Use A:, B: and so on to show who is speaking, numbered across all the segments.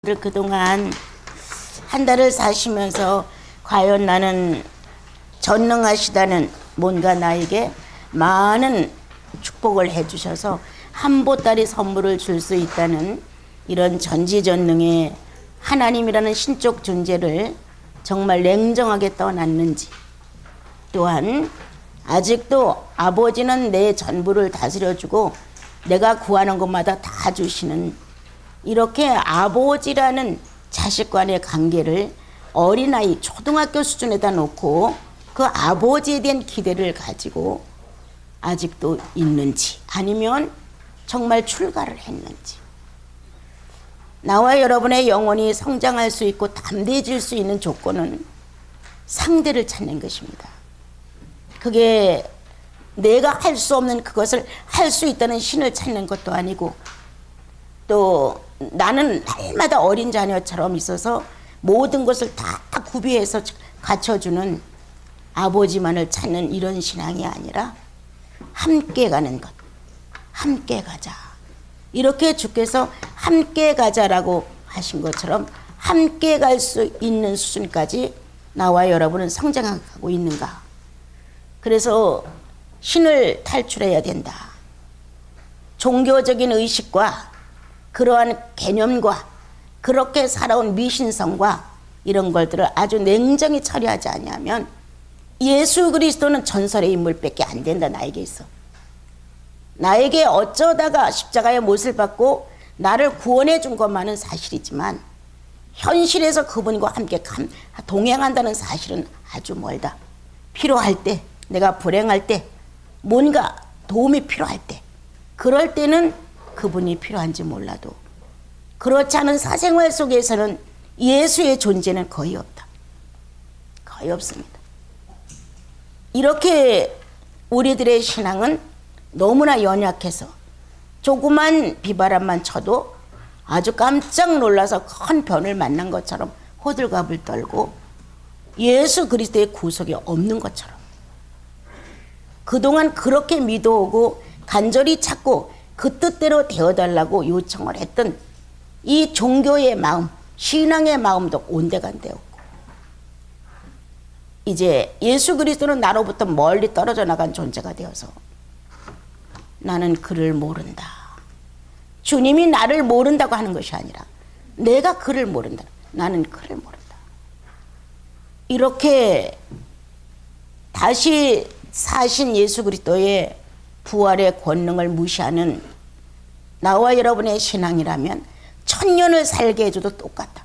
A: 여러분들 그동안 한 달을 사시면서 과연 나는 전능하시다는 뭔가 나에게 많은 축복을 해주셔서 한 보따리 선물을 줄 수 있다는 이런 전지전능의 하나님이라는 신적 존재를 정말 냉정하게 떠났는지, 또한 아직도 아버지는 내 전부를 다스려주고 내가 구하는 것마다 다 주시는 이렇게 아버지라는 자식 간의 관계를 어린아이 초등학교 수준에다 놓고 그 아버지에 대한 기대를 가지고 아직도 있는지, 아니면 정말 출가를 했는지. 나와 여러분의 영혼이 성장할 수 있고 담대해질 수 있는 조건은 상대를 찾는 것입니다. 그게 내가 할 수 없는 그것을 할 수 있다는 신을 찾는 것도 아니고, 또 나는 날마다 어린 자녀처럼 있어서 모든 것을 다 구비해서 갖춰주는 아버지만을 찾는 이런 신앙이 아니라 함께 가는 것, 함께 가자. 이렇게 주께서 함께 가자라고 하신 것처럼 함께 갈 수 있는 수준까지 나와 여러분은 성장하고 있는가. 그래서 신을 탈출해야 된다. 종교적인 의식과 그러한 개념과 그렇게 살아온 미신성과 이런 것들을 아주 냉정히 처리하지 아니하면 예수 그리스도는 전설의 인물밖에 안 된다. 나에게 있어. 나에게 어쩌다가 십자가의 못을 받고 나를 구원해 준 것만은 사실이지만 현실에서 그분과 함께 동행한다는 사실은 아주 멀다. 필요할 때, 내가 불행할 때, 뭔가 도움이 필요할 때, 그럴 때는 그분이 필요한지 몰라도 그렇지 않은 사생활 속에서는 예수의 존재는 거의 없다. 거의 없습니다. 이렇게 우리들의 신앙은 너무나 연약해서 조그만 비바람만 쳐도 아주 깜짝 놀라서 큰 변을 만난 것처럼 호들갑을 떨고 예수 그리스도의 구속이 없는 것처럼 그동안 그렇게 믿어오고 간절히 찾고 그 뜻대로 되어달라고 요청을 했던 이 종교의 마음, 신앙의 마음도 온데간데 없고, 이제 예수 그리스도는 나로부터 멀리 떨어져 나간 존재가 되어서 나는 그를 모른다. 주님이 나를 모른다고 하는 것이 아니라 내가 그를 모른다. 나는 그를 모른다. 이렇게 다시 사신 예수 그리스도의 부활의 권능을 무시하는 나와 여러분의 신앙이라면 천년을 살게 해줘도 똑같다.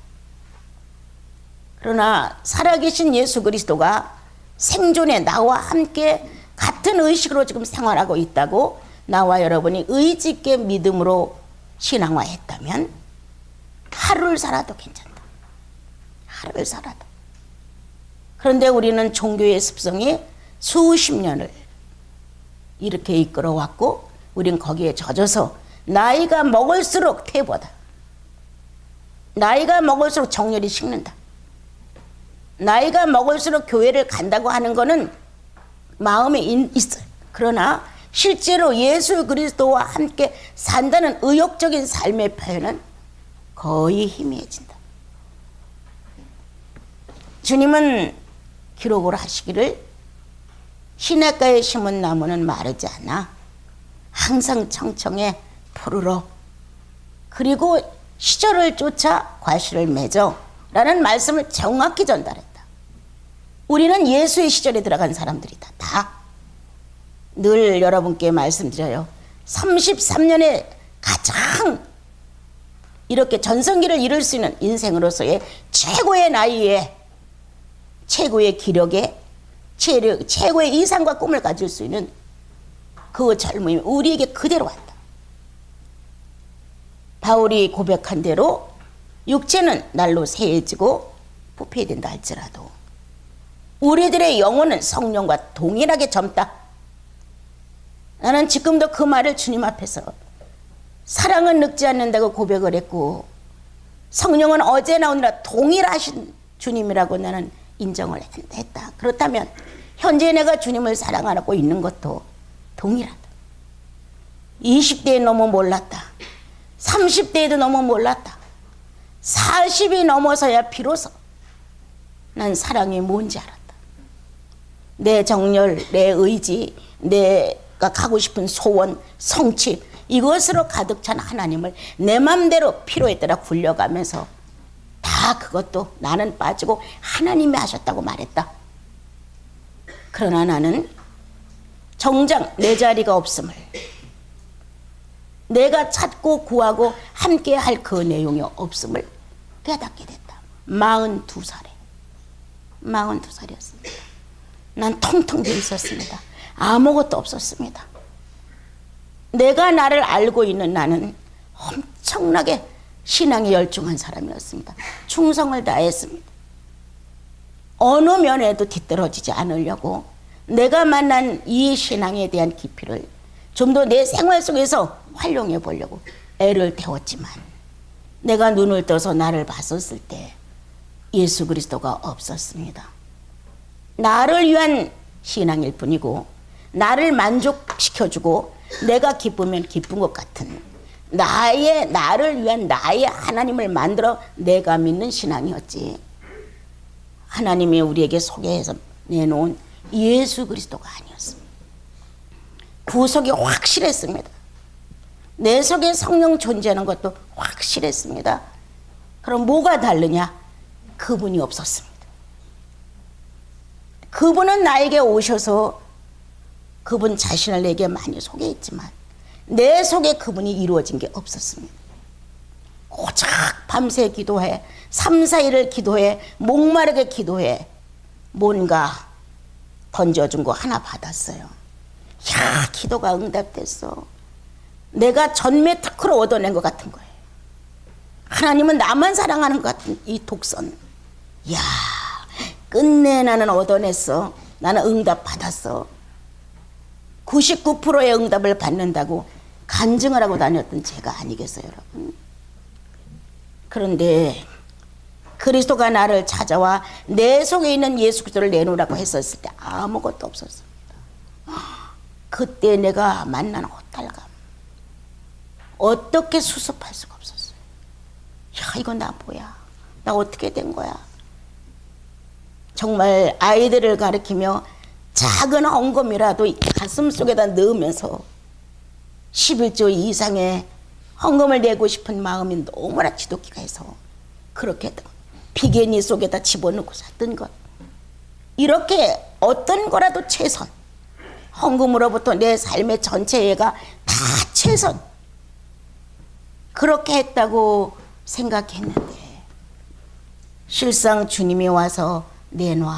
A: 그러나 살아계신 예수 그리스도가 생존에 나와 함께 같은 의식으로 지금 생활하고 있다고 나와 여러분이 의지 있게 믿음으로 신앙화했다면 하루를 살아도 괜찮다. 하루를 살아도. 그런데 우리는 종교의 습성이 수십 년을 이렇게 이끌어왔고 우린 거기에 젖어서 나이가 먹을수록 퇴보다. 나이가 먹을수록 정열이 식는다. 나이가 먹을수록 교회를 간다고 하는 거는 마음에 있어요. 그러나 실제로 예수 그리스도와 함께 산다는 의욕적인 삶의 표현은 거의 희미해진다. 주님은 기록을 하시기를 시냇가에 심은 나무는 마르지 않아 항상 청청해 푸르러 그리고 시절을 쫓아 과실을 맺어 라는 말씀을 정확히 전달했다. 우리는 예수의 시절에 들어간 사람들이다. 다. 늘 여러분께 말씀드려요. 33년에 가장 이렇게 전성기를 이룰 수 있는 인생으로서의 최고의 나이에 최고의 기력에 최고의 이상과 꿈을 가질 수 있는 그 젊음이 우리에게 그대로 왔다. 바울이 고백한 대로 육체는 날로 새해지고 부패된다 할지라도 우리들의 영혼은 성령과 동일하게 젊다. 나는 지금도 그 말을 주님 앞에서 사랑은 늙지 않는다고 고백을 했고 성령은 어제나 오늘나 동일하신 주님이라고 나는 인정을 했다. 그렇다면 현재 내가 주님을 사랑하고 있는 것도 동일하다. 20대에 너무 몰랐다. 30대에도 너무 몰랐다. 40이 넘어서야 비로소 난 사랑이 뭔지 알았다. 내 정열, 내 의지, 내가 가고 싶은 소원, 성취, 이것으로 가득 찬 하나님을 내 맘대로 필요에 따라 굴려가면서 다 그것도 나는 빠지고 하나님이 하셨다고 말했다. 그러나 나는 정작 내 자리가 없음을, 내가 찾고 구하고 함께 할 그 내용이 없음을 깨닫게 됐다. 42살에 42살이었습니다. 난 텅텅 비어 있었습니다. 아무것도 없었습니다. 내가 나를 알고 있는 나는 엄청나게 신앙에 열중한 사람이었습니다. 충성을 다했습니다. 어느 면에도 뒤떨어지지 않으려고 내가 만난 이 신앙에 대한 깊이를 좀 더 내 생활 속에서 활용해 보려고 애를 태웠지만 내가 눈을 떠서 나를 봤었을 때 예수 그리스도가 없었습니다. 나를 위한 신앙일 뿐이고 나를 만족시켜주고 내가 기쁘면 기쁜 것 같은 나를 위한 나의 하나님을 만들어 내가 믿는 신앙이었지, 하나님이 우리에게 소개해서 내놓은 예수 그리스도가 아니었습니다. 구속이 확실했습니다. 내 속에 성령 존재하는 것도 확실했습니다. 그럼 뭐가 다르냐? 그분이 없었습니다. 그분은 나에게 오셔서 그분 자신을 내게 많이 소개했지만 내 속에 그분이 이루어진 게 없었습니다. 고작 밤새 기도해, 3, 4일을 기도해, 목마르게 기도해 뭔가 던져준 거 하나 받았어요. 야, 기도가 응답됐어. 내가 전매 특허로 얻어낸 것 같은 거예요. 하나님은 나만 사랑하는 것 같은 이 독선. 야, 끝내 나는 얻어냈어. 나는 응답 받았어. 99%의 응답을 받는다고 간증을 하고 다녔던 제가 아니겠어요, 여러분? 그런데 그리스도가 나를 찾아와 내 속에 있는 예수 그리스도를 내놓으라고 했었을 때 아무것도 없었습니다. 그때 내가 만난 허탈감, 어떻게 수습할 수가 없었어요. 야, 이거 나 뭐야? 나 어떻게 된 거야? 정말 아이들을 가르치며 작은 헌금이라도 가슴 속에다 넣으면서 11조 이상의 헌금을 내고 싶은 마음이 너무나 지독히가 해서 그렇게 비계니 속에다 집어넣고 샀던 것, 이렇게 어떤 거라도 최선, 헌금으로부터 내 삶의 전체가 다 최선, 그렇게 했다고 생각했는데 실상 주님이 와서 내놔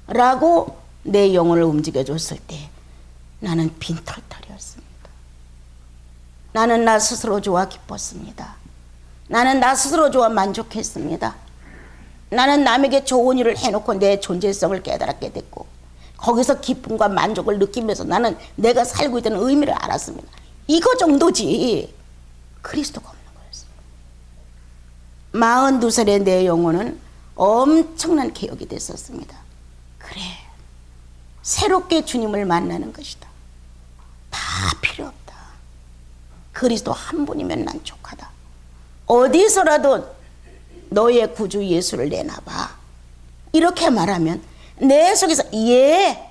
A: 라고 내 영혼을 움직여 줬을 때 나는 빈털털이었습니다. 나는 나 스스로 좋아 기뻤습니다. 나는 나 스스로 좋아 만족했습니다. 나는 남에게 좋은 일을 해놓고 내 존재성을 깨달았게 됐고 거기서 기쁨과 만족을 느끼면서 나는 내가 살고 있다는 의미를 알았습니다. 이거 정도지 그리스도가 없는 거였습니다. 42살의 내 영혼은 엄청난 개혁이 됐었습니다. 그래, 새롭게 주님을 만나는 것이다. 다 필요 없다. 그리스도 한 분이면 난 족하다. 어디서라도 너의 구주 예수를 내놔봐. 이렇게 말하면 내 속에서 예,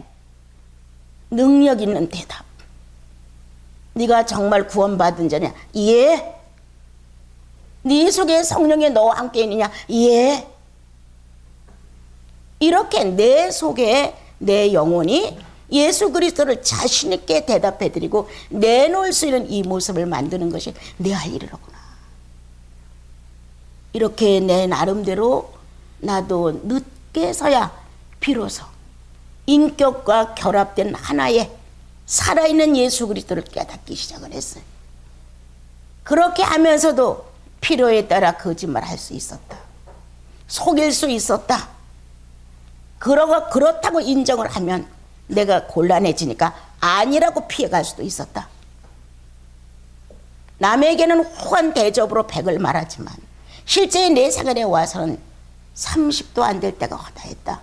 A: 능력 있는 대답. 네가 정말 구원받은 자냐? 예. 네 속에 성령이 너와 함께 있느냐? 예. 이렇게 내 속에 내 영혼이 예수 그리스도를 자신 있게 대답해드리고 내놓을 수 있는 이 모습을 만드는 것이 내 할 일이로구나. 이렇게 내 나름대로 나도 늦게서야 비로소 인격과 결합된 하나의 살아있는 예수 그리스도를 깨닫기 시작을 했어요. 그렇게 하면서도 필요에 따라 거짓말할 수 있었다. 속일 수 있었다. 그렇다고 인정을 하면 내가 곤란해지니까 아니라고 피해갈 수도 있었다. 남에게는 후한 대접으로 100을 말하지만 실제 내 생활에 와서는 30도 안 될 때가 허다했다.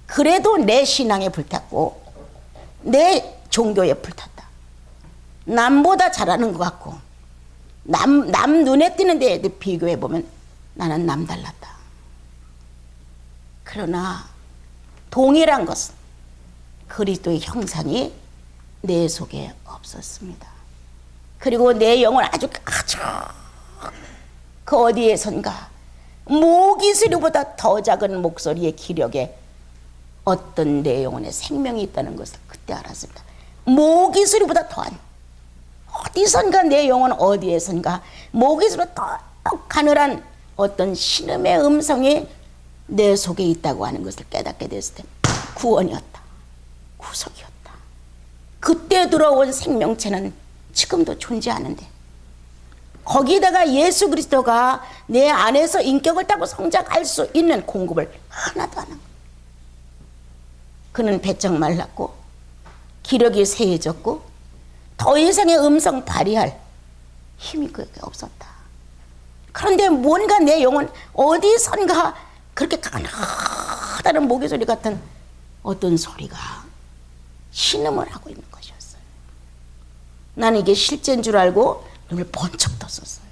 A: 그래도 내 신앙에 불탔고 내 종교에 불탔다. 남보다 잘하는 것 같고 남 눈에 띄는 데에 비교해보면 나는 남달랐다. 그러나 동일한 것은 그리스도의 형상이 내 속에 없었습니다. 그리고 내 영혼 아주 그 어디에선가 모기 소리보다 더 작은 목소리의 기력에 어떤 내 영혼에 생명이 있다는 것을 그때 알았습니다. 모기 소리보다 더한, 어디선가 내 영혼 어디에선가 모기 소리보다 더 가늘한 어떤 신음의 음성이 내 속에 있다고 하는 것을 깨닫게 됐을 때 구원이었다. 구속이었다. 그때 들어온 생명체는 지금도 존재하는데, 거기다가 예수 그리스도가 내 안에서 인격을 타고 성장할 수 있는 공급을 하나도 안 한 거예요. 그는 배쩍 말랐고 기력이 쇠해졌고 더 이상의 음성 발휘할 힘이 그에게 없었다. 그런데 뭔가 내 영혼 어디선가 그렇게 가나다는 모기소리 같은 어떤 소리가 신음을 하고 있는 것이었어요. 나는 이게 실제인 줄 알고 눈을 번쩍 떴었어요.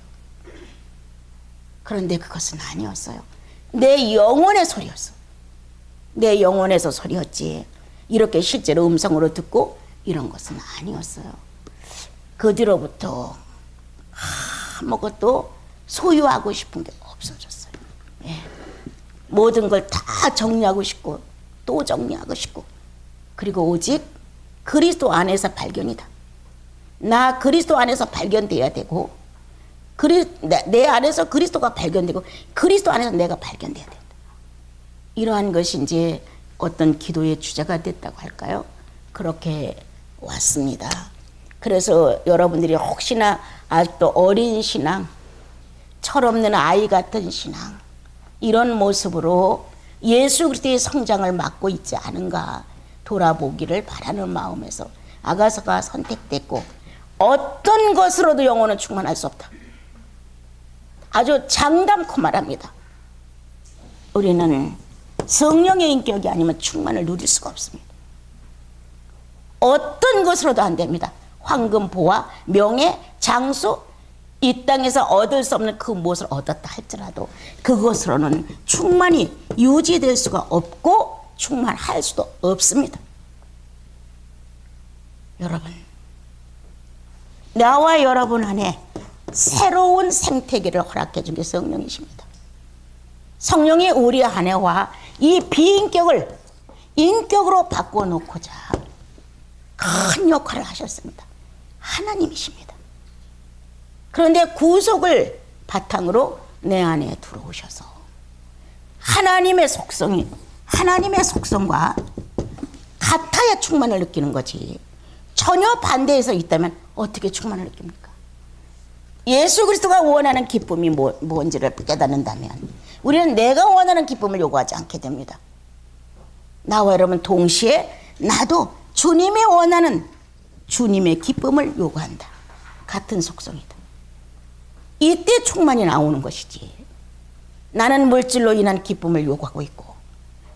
A: 그런데 그것은 아니었어요. 내 영혼의 소리였어. 내 영혼에서 소리였지, 이렇게 실제로 음성으로 듣고 이런 것은 아니었어요. 그 뒤로부터 아무것도 소유하고 싶은 게 없어졌어요. 예. 모든 걸 다 정리하고 싶고 또 정리하고 싶고, 그리고 오직 그리스도 안에서 발견이다. 나 그리스도 안에서 발견돼야 되고, 내 안에서 그리스도가 발견되고 그리스도 안에서 내가 발견돼야 된다. 이러한 것이 이제 어떤 기도의 주제가 됐다고 할까요? 그렇게 왔습니다. 그래서 여러분들이 혹시나 아직도 어린 신앙, 철없는 아이 같은 신앙, 이런 모습으로 예수 그리스도의 성장을 막고 있지 않은가 돌아보기를 바라는 마음에서 아가서가 선택됐고, 어떤 것으로도 영혼은 충만할 수 없다. 아주 장담코 말합니다. 우리는 성령의 인격이 아니면 충만을 누릴 수가 없습니다. 어떤 것으로도 안 됩니다. 황금, 보화, 명예, 장수, 이 땅에서 얻을 수 없는 그 무엇을 얻었다 할지라도 그것으로는 충만이 유지될 수가 없고 충만할 수도 없습니다. 여러분, 나와 여러분 안에 새로운 생태계를 허락해 준 게 성령이십니다. 성령이 우리 안에 와 이 비인격을 인격으로 바꿔놓고자 큰 역할을 하셨습니다. 하나님이십니다. 그런데 구속을 바탕으로 내 안에 들어오셔서 하나님의 속성과 같아야 충만을 느끼는 거지, 전혀 반대해서 있다면 어떻게 충만을 느낍니까? 예수 그리스도가 원하는 기쁨이 뭔지를 깨닫는다면 우리는 내가 원하는 기쁨을 요구하지 않게 됩니다. 나와 여러분 동시에 나도 주님이 원하는 주님의 기쁨을 요구한다. 같은 속성이다. 이때 충만이 나오는 것이지, 나는 물질로 인한 기쁨을 요구하고 있고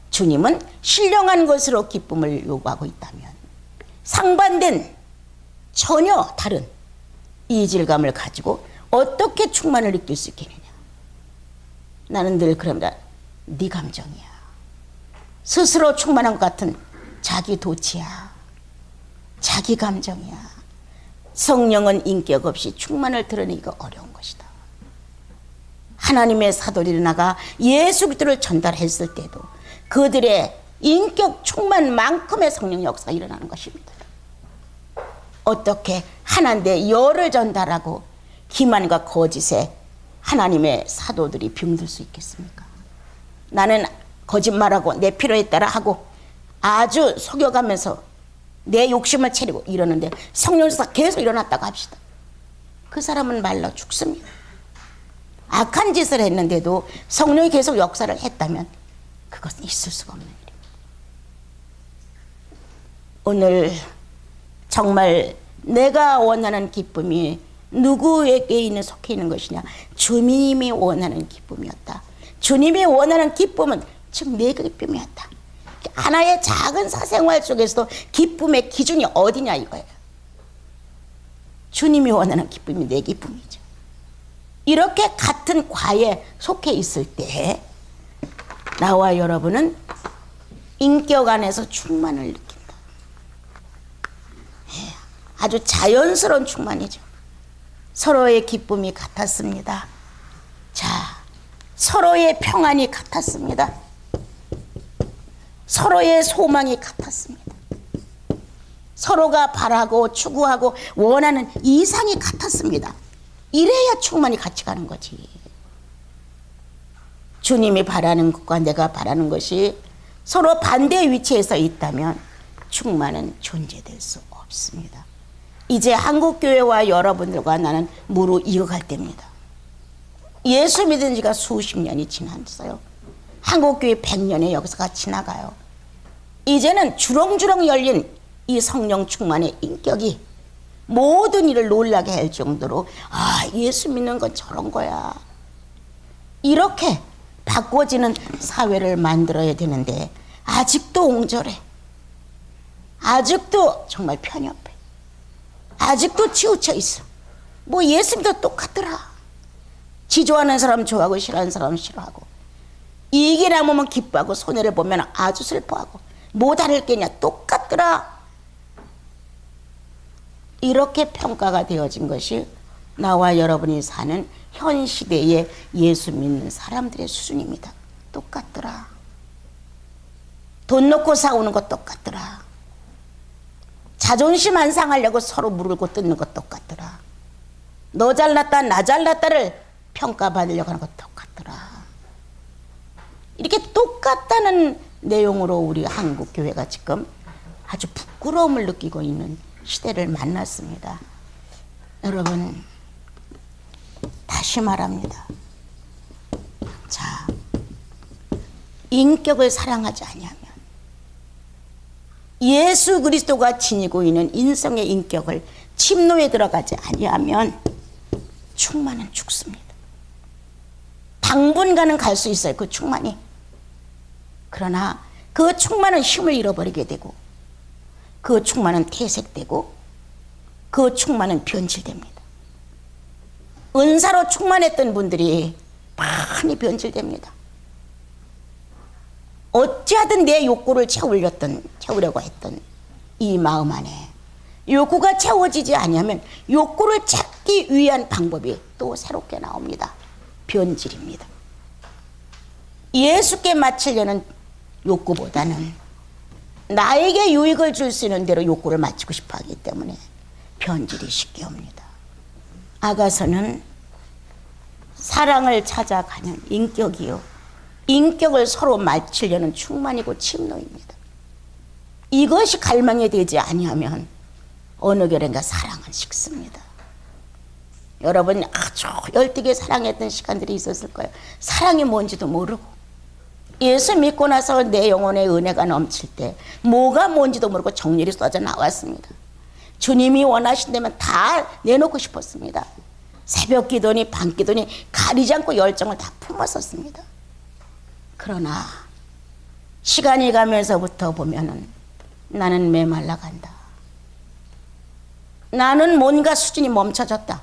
A: 주님은 신령한 것으로 기쁨을 요구하고 있다면 상반된 전혀 다른 이질감을 가지고 어떻게 충만을 느낄 수 있겠느냐. 나는 늘 그럽니다. 네 감정이야. 스스로 충만한 것 같은 자기 도취야. 자기 감정이야. 성령은 인격 없이 충만을 드러내기가 어려운 것이다. 하나님의 사도들이 나가 예수 그리스도를 전달했을 때도 그들의 인격 충만만큼의 성령 역사가 일어나는 것입니다. 어떻게 하나인데 열을 전달하고 기만과 거짓에 하나님의 사도들이 병들 수 있겠습니까? 나는 거짓말하고 내 필요에 따라 하고 아주 속여가면서 내 욕심을 채리고 이러는데 성령 역사가 계속 일어났다고 합시다. 그 사람은 말라 죽습니다. 악한 짓을 했는데도 성령이 계속 역사를 했다면 그것은 있을 수가 없는 일입니다. 오늘 정말 내가 원하는 기쁨이 누구에게 속해 있는 것이냐? 주님이 원하는 기쁨이었다. 주님이 원하는 기쁨은 즉 내 기쁨이었다. 하나의 작은 사생활 속에서도 기쁨의 기준이 어디냐 이거예요. 주님이 원하는 기쁨이 내 기쁨이죠. 이렇게 같은 과에 속해 있을 때 나와 여러분은 인격 안에서 충만을 느낀다. 아주 자연스러운 충만이죠. 서로의 기쁨이 같았습니다. 자, 서로의 평안이 같았습니다. 서로의 소망이 같았습니다. 서로가 바라고 추구하고 원하는 이상이 같았습니다. 이래야 충만이 같이 가는 거지. 주님이 바라는 것과 내가 바라는 것이 서로 반대 위치에서 있다면 충만은 존재될 수 없습니다. 이제 한국교회와 여러분들과 나는 무르 이어갈 때입니다. 예수 믿은 지가 수십 년이 지났어요. 한국교회 100년의 역사가 지나가요. 이제는 주렁주렁 열린 이 성령 충만의 인격이 모든 일을 놀라게 할 정도로 예수 믿는 건 저런 거야. 이렇게 바꿔지는 사회를 만들어야 되는데 아직도 옹졸해. 아직도 정말 편협해. 아직도 치우쳐 있어. 뭐 예수 믿어 똑같더라. 지 좋아하는 사람 좋아하고 싫어하는 사람 싫어하고 이익이 남으면 기뻐하고 손해를 보면 아주 슬퍼하고 뭐 다를 게냐 똑같더라. 이렇게 평가가 되어진 것이 나와 여러분이 사는 현 시대의 예수 믿는 사람들의 수준입니다. 똑같더라. 돈 놓고 싸우는 것 똑같더라. 자존심 안 상하려고 서로 물고 뜯는 것 똑같더라. 너 잘났다 나 잘났다를 평가받으려고 하는 것 똑같더라. 이렇게 똑같다는 내용으로 우리 한국 교회가 지금 아주 부끄러움을 느끼고 있는 시대를 만났습니다. 여러분, 다시 말합니다. 자, 인격을 사랑하지 아니하면 예수 그리스도가 지니고 있는 인성의 인격을 침노에 들어가지 아니하면 충만은 죽습니다. 당분간은 갈 수 있어요. 그 충만이. 그러나 그 충만은 힘을 잃어버리게 되고 그 충만은 퇴색되고 그 충만은 변질됩니다. 은사로 충만했던 분들이 많이 변질됩니다. 어찌하든 내 욕구를 채우려고 했던 이 마음 안에 욕구가 채워지지 아니하면 욕구를 찾기 위한 방법이 또 새롭게 나옵니다. 변질입니다. 예수께 맞추려는 욕구보다는 나에게 유익을 줄 수 있는 대로 욕구를 맞추고 싶어 하기 때문에 변질이 쉽게 옵니다. 아가서는 사랑을 찾아가는 인격이요. 인격을 서로 맞추려는 충만이고 침노입니다. 이것이 갈망이 되지 아니하면 어느 결인가 사랑은 식습니다. 여러분 아주 열띠게 사랑했던 시간들이 있었을 거예요. 사랑이 뭔지도 모르고 예수 믿고 나서 내 영혼의 은혜가 넘칠 때 뭐가 뭔지도 모르고 정렬이 쏟아져 나왔습니다. 주님이 원하신다면 다 내놓고 싶었습니다. 새벽 기도니 밤 기도니 가리지 않고 열정을 다 품었었습니다. 그러나 시간이 가면서부터 보면은 나는 메말라 간다. 나는 뭔가 수준이 멈춰졌다.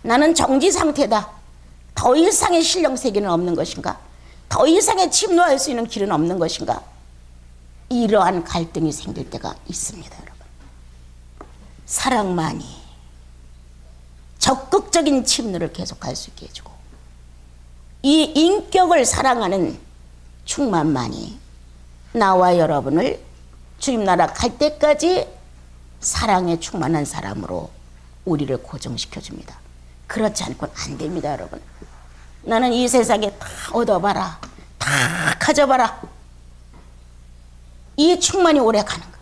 A: 나는 정지 상태다. 더 이상의 신령 세계는 없는 것인가? 더 이상의 침노할 수 있는 길은 없는 것인가? 이러한 갈등이 생길 때가 있습니다, 여러분. 사랑만이 적극적인 침노를 계속할 수 있게 해주고 이 인격을 사랑하는 충만만이 나와 여러분을 주님 나라 갈 때까지 사랑에 충만한 사람으로 우리를 고정시켜줍니다. 그렇지 않고는 안 됩니다, 여러분. 나는 이 세상에 다 얻어봐라, 다 가져봐라. 이 충만이 오래 가는 가?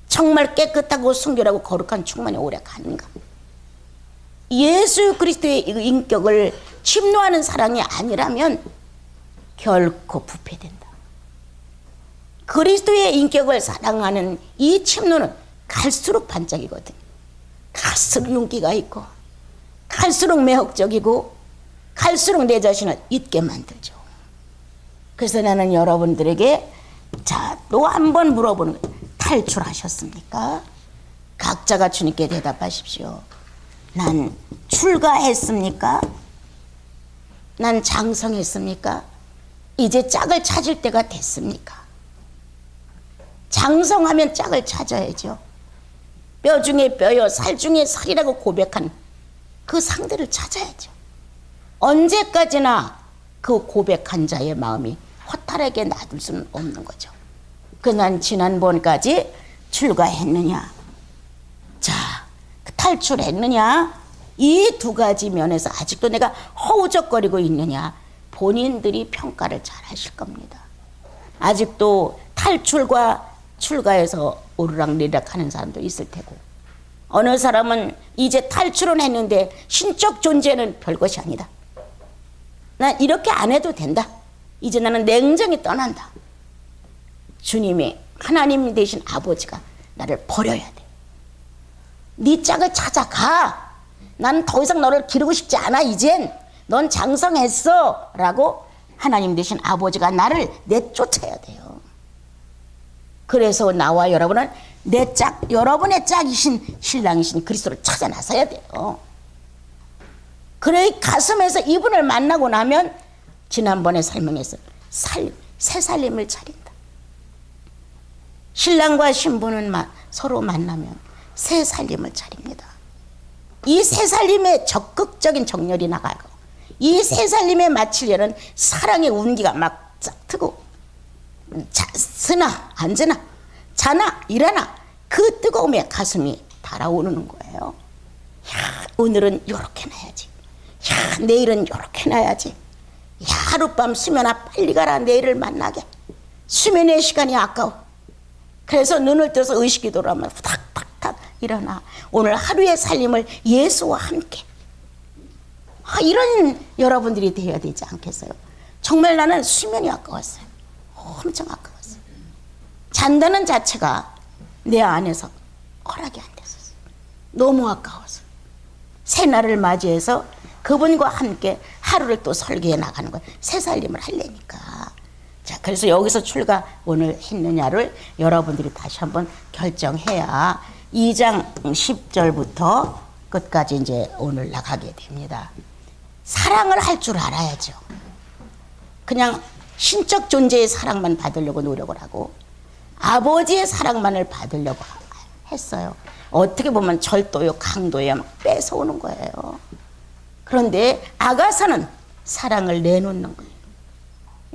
A: 정말 깨끗하고 순결하고 거룩한 충만이 오래 가는가? 예수 그리스도의 인격을 침노하는 사랑이 아니라면 결코 부패된다. 그리스도의 인격을 사랑하는 이 침노는 갈수록 반짝이거든. 갈수록 윤기가 있고 갈수록 매혹적이고 갈수록 내 자신을 잊게 만들죠. 그래서 나는 여러분들에게 또 한 번 물어보는 거예요. 탈출하셨습니까? 각자가 주님께 대답하십시오. 난 출가했습니까? 난 장성했습니까? 이제 짝을 찾을 때가 됐습니까? 장성하면 짝을 찾아야죠. 뼈 중에 뼈요 살 중에 살이라고 고백한 그 상대를 찾아야죠. 언제까지나 그 고백한 자의 마음이 허탈하게 놔둘 수는 없는 거죠. 난 지난번까지 출가했느냐, 자 탈출했느냐, 이 두 가지 면에서 아직도 내가 허우적거리고 있느냐, 본인들이 평가를 잘 하실 겁니다. 아직도 탈출과 출가해서 오르락내리락 하는 사람도 있을 테고, 어느 사람은 이제 탈출은 했는데 신적 존재는 별것이 아니다. 나 이렇게 안 해도 된다. 이제 나는 냉정히 떠난다. 주님이, 하나님 되신 아버지가 나를 버려야 돼. 네 짝을 찾아가. 나는 더 이상 너를 기르고 싶지 않아. 이젠 넌 장성했어 라고 하나님 되신 아버지가 나를 내쫓아야 돼요. 그래서 나와 여러분은 내 짝, 여러분의 짝이신 신랑이신 그리스도를 찾아 나서야 돼요. 그래 가슴에서 이분을 만나고 나면 지난번에 설명해서 새 살림을 차린다. 신랑과 신부는 서로 만나면 새 살림을 차립니다. 이 새 살림에 적극적인 정열이 나가고, 이 새 살림에 마치려는 사랑의 운기가 막 싹 트고, 쓰나 앉으나 자나 일하나 그 뜨거움에 가슴이 달아오르는 거예요. 야, 오늘은 요렇게 놔야지. 야, 내일은 요렇게 놔야지. 야, 하룻밤 수면아 빨리 가라. 내일을 만나게. 수면의 시간이 아까워. 그래서 눈을 떠서 의식이 돌아오면 탁탁탁 일어나. 오늘 하루의 살림을 예수와 함께. 이런 여러분들이 되어야 되지 않겠어요? 정말 나는 수면이 아까웠어요. 엄청 아까웠어요. 잔다는 자체가 내 안에서 허락이 안 됐었어요. 너무 아까워서. 새날을 맞이해서 그분과 함께 하루를 또 설계해 나가는 거예요. 새 살림을 하려니까. 자, 그래서 여기서 출가 오늘 했느냐를 여러분들이 다시 한번 결정해야 2장 10절부터 끝까지 이제 오늘 나가게 됩니다. 사랑을 할 줄 알아야죠. 그냥 신적 존재의 사랑만 받으려고 노력을 하고 아버지의 사랑만을 받으려고 했어요. 어떻게 보면 절도요, 강도요 막 뺏어오는 거예요. 그런데 아가서는 사랑을 내놓는 거예요.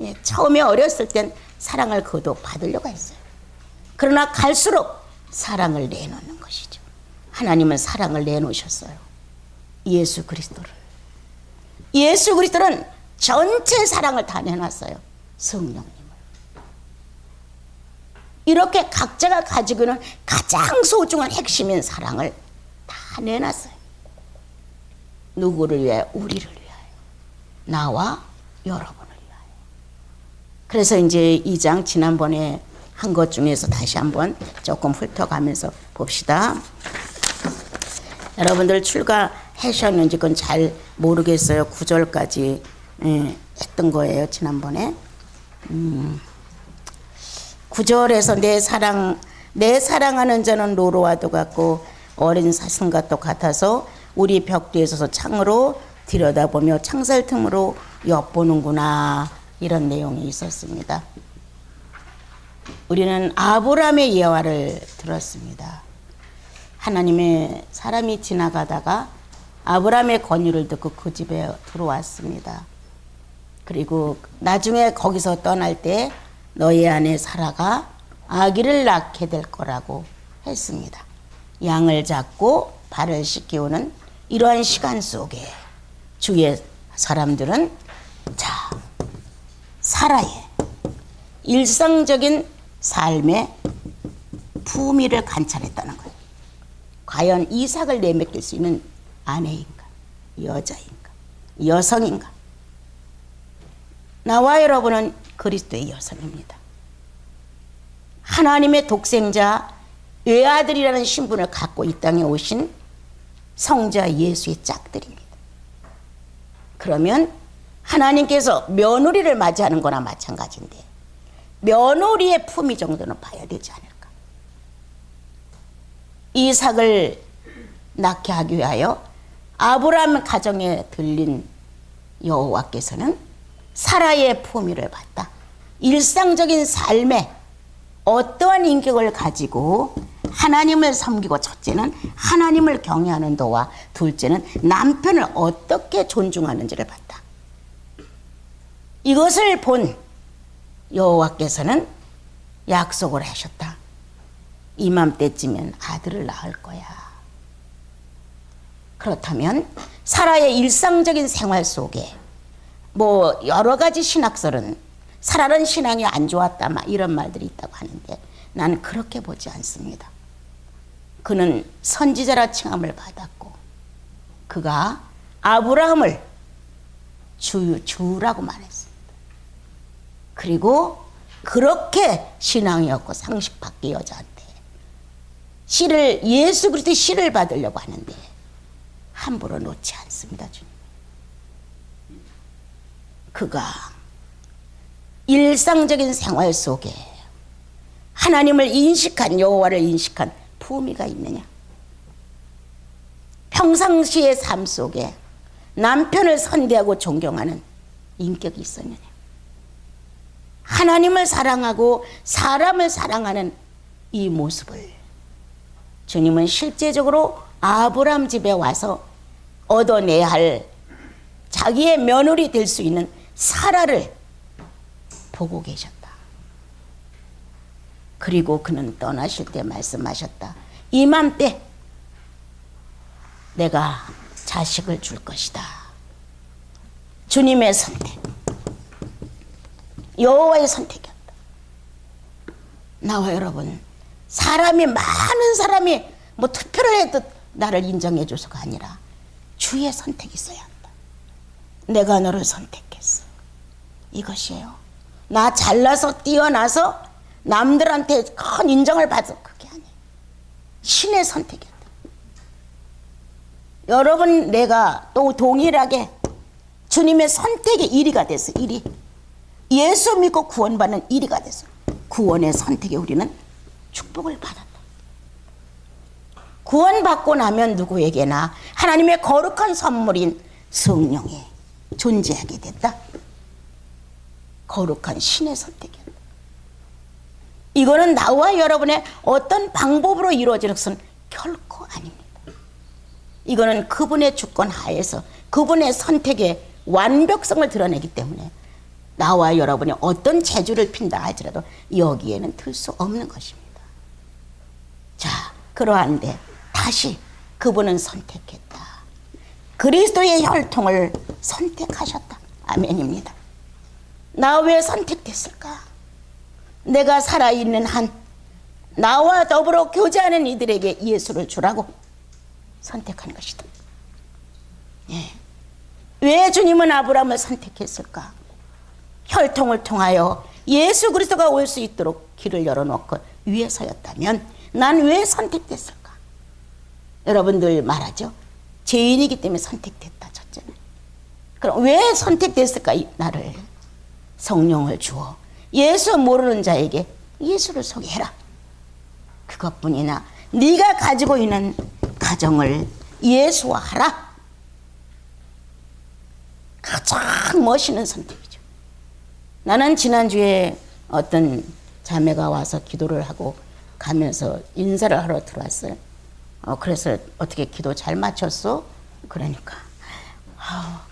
A: 예, 처음에 어렸을 땐 사랑을 거둬 받으려고 했어요. 그러나 갈수록 사랑을 내놓는 것이죠. 하나님은 사랑을 내놓으셨어요. 예수 그리스도를. 예수 그리스도는 전체 사랑을 다 내놨어요. 성령님을. 이렇게 각자가 가지고 있는 가장 소중한 핵심인 사랑을 다 내놨어요. 누구를 위하여? 우리를 위하여. 나와 여러분을 위하여. 그래서 이제 2장 지난번에 한 것 중에서 다시 한번 조금 훑어가면서 봅시다. 여러분들 출가하셨는지 그건 잘 모르겠어요. 9절까지 했던 거예요. 지난번에. 9절에서 내 사랑하는 자는 로로와도 같고 어린 사슴과 또 같아서 우리 벽 뒤에 서서 창으로 들여다보며 창살 틈으로 엿보는구나. 이런 내용이 있었습니다. 우리는 아브라함의 예화를 들었습니다. 하나님의 사람이 지나가다가 아브라함의 권유를 듣고 그 집에 들어왔습니다. 그리고 나중에 거기서 떠날 때 너희 아내 사라가 아기를 낳게 될 거라고 했습니다. 양을 잡고 발을 씻기우는 이러한 시간 속에 주의 사람들은 자, 사라의 일상적인 삶의 품위를 관찰했다는 거예요. 과연 이삭을 내맡길 수 있는 아내인가, 여자인가, 여성인가? 나와 여러분은 그리스도의 여성입니다. 하나님의 독생자 외아들이라는 신분을 갖고 이 땅에 오신 성자 예수의 짝들입니다. 그러면 하나님께서 며느리를 맞이하는 거나 마찬가지인데 며느리의 품위 정도는 봐야 되지 않을까? 이삭을 낳게 하기 위하여 아브라함 가정에 들린 여호와께서는 사라의 품위를 봤다. 일상적인 삶에 어떠한 인격을 가지고 하나님을 섬기고, 첫째는 하나님을 경외하는 도와 둘째는 남편을 어떻게 존중하는지를 봤다. 이것을 본 여호와께서는 약속을 하셨다. 이맘때쯤엔 아들을 낳을 거야. 그렇다면 사라의 일상적인 생활 속에 뭐 여러 가지 신학설은 사라는 신앙이 안 좋았다 막 이런 말들이 있다고 하는데, 나는 그렇게 보지 않습니다. 그는 선지자라 칭함을 받았고, 그가 아브라함을 주라고 말했습니다. 그리고 그렇게 신앙이었고 상식 밖의 여자한테 예수 그리스도의 씨를 받으려고 하는데 함부로 놓지 않습니다. 주님. 그가 일상적인 생활 속에 하나님을 인식한, 여호와를 인식한 품위가 있느냐? 평상시의 삶 속에 남편을 선대하고 존경하는 인격이 있었느냐? 하나님을 사랑하고 사람을 사랑하는 이 모습을 주님은 실제적으로 아브라함 집에 와서 얻어내야 할 자기의 며느리 될 수 있는 사라를 보고 계셨다. 그리고 그는 떠나실 때 말씀하셨다. 이맘때 내가 자식을 줄 것이다. 주님의 선택, 여호와의 선택이었다. 나와 여러분, 많은 사람이 뭐 투표를 해도 나를 인정해 줘서가 아니라 주의 선택이 있어야 한다. 내가 너를 선택했어. 이것이에요. 나 잘나서 뛰어나서 남들한테 큰 인정을 받아, 그게 아니에요. 신의 선택이었다. 여러분, 내가 또 동일하게 주님의 선택의 1위가 됐어. 1위. 예수 믿고 구원받는 1위가 됐어. 구원의 선택에 우리는 축복을 받았다. 구원받고 나면 누구에게나 하나님의 거룩한 선물인 성령이 존재하게 됐다. 거룩한 신의 선택이었다. 이거는 나와 여러분의 어떤 방법으로 이루어지는 것은 결코 아닙니다. 이거는 그분의 주권 하에서 그분의 선택의 완벽성을 드러내기 때문에 나와 여러분이 어떤 재주를 핀다 할지라도 여기에는 들 수 없는 것입니다. 자, 그러한데 다시 그분은 선택했다. 그리스도의 혈통을 선택하셨다. 아멘입니다. 나 왜 선택됐을까? 내가 살아있는 한 나와 더불어 교제하는 이들에게 예수를 주라고 선택한 것이다. 예. 왜 주님은 아브라함을 선택했을까? 혈통을 통하여 예수 그리스도가 올 수 있도록 길을 열어놓고 위해서였다면 난 왜 선택됐을까? 여러분들 말하죠. 죄인이기 때문에 선택됐다. 첫째는. 그럼 왜 선택됐을까? 나를 성령을 주어 예수 모르는 자에게 예수를 소개해라. 그것뿐이나 네가 가지고 있는 가정을 예수화하라. 가장 멋있는 선택이죠. 나는 지난주에 어떤 자매가 와서 기도를 하고 가면서 인사를 하러 들어왔어요. 그래서 어떻게 기도 잘 마쳤어? 그러니까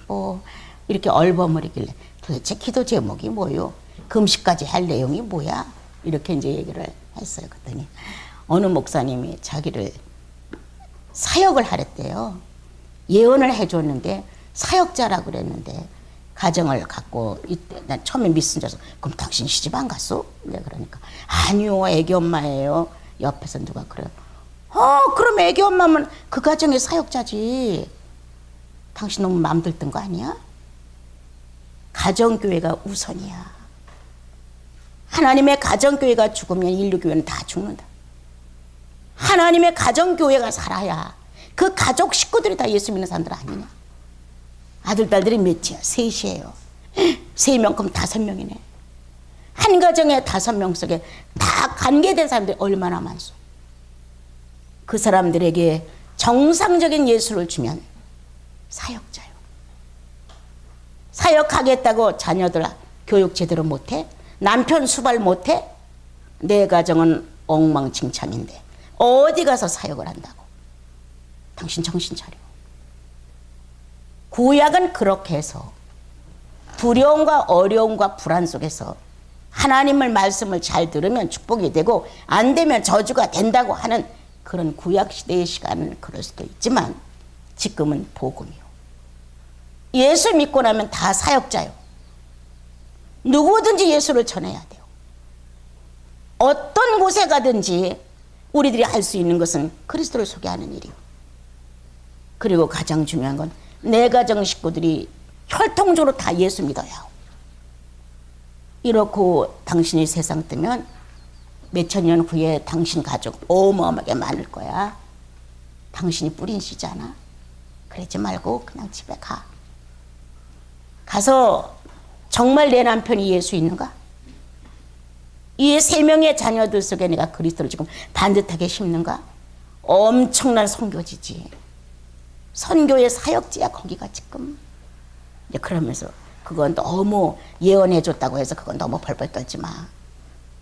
A: 뭐 이렇게 얼버무리길래 도대체 기도 제목이 뭐요? 금식까지 할 내용이 뭐야? 이렇게 이제 얘기를 했어요. 그랬더니 어느 목사님이 자기를 사역을 하랬대요. 예언을 해줬는데 사역자라고 그랬는데 가정을 갖고 이때 난 처음에 믿습니다. 그럼 당신 시집 안 갔어? 네, 그러니까 아니요, 애기 엄마예요. 옆에서 누가 그래요. 그럼 애기 엄마면 그 가정의 사역자지. 당신 너무 마음 들던 거 아니야? 가정교회가 우선이야. 하나님의 가정교회가 죽으면 인류교회는 다 죽는다. 하나님의 가정교회가 살아야 그 가족 식구들이 다 예수 믿는 사람들 아니냐? 아들, 딸들이 몇이야? 셋이에요. 3명, 그럼 5명이네. 한 가정에 5명 속에 다 관계된 사람들이 얼마나 많소? 그 사람들에게 정상적인 예수를 주면 사역자요. 사역하겠다고 자녀들 교육 제대로 못해? 남편 수발 못해? 내 가정은 엉망진창인데 어디 가서 사역을 한다고? 당신 정신 차려. 구약은 그렇게 해서 두려움과 어려움과 불안 속에서 하나님의 말씀을 잘 들으면 축복이 되고 안 되면 저주가 된다고 하는 그런 구약시대의 시간은 그럴 수도 있지만 지금은 복음이요. 예수 믿고 나면 다 사역자요. 누구든지 예수를 전해야 돼요. 어떤 곳에 가든지 우리들이 할 수 있는 것은 그리스도를 소개하는 일이요. 그리고 가장 중요한 건 내 가정 식구들이 혈통적으로 다 예수 믿어야 하고, 이렇고 당신이 세상 뜨면 몇천 년 후에 당신 가족 어마어마하게 많을 거야. 당신이 뿌린 씨잖아. 그러지 말고 그냥 집에 가. 가서 정말 내 남편이 예수 있는가? 이 3명의 자녀들 속에 내가 그리스도를 지금 반듯하게 심는가? 엄청난 선교지지. 선교의 사역지야 거기가 지금. 이제 그러면서 그건 너무 예언해줬다고 해서 그건 너무 벌벌 떨지 마.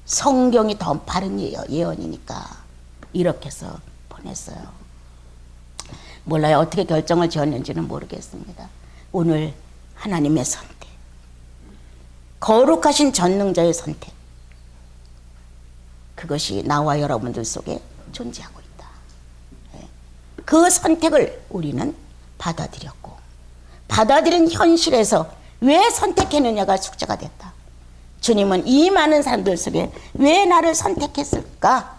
A: 성경이 더 바른 예언이니까 이렇게 해서 보냈어요. 몰라요. 어떻게 결정을 지었는지는 모르겠습니다. 오늘 하나님의 선택, 거룩하신 전능자의 선택, 그것이 나와 여러분들 속에 존재하고 있다. 그 선택을 우리는 받아들였고, 받아들인 현실에서 왜 선택했느냐가 숙제가 됐다. 주님은 이 많은 사람들 속에 왜 나를 선택했을까?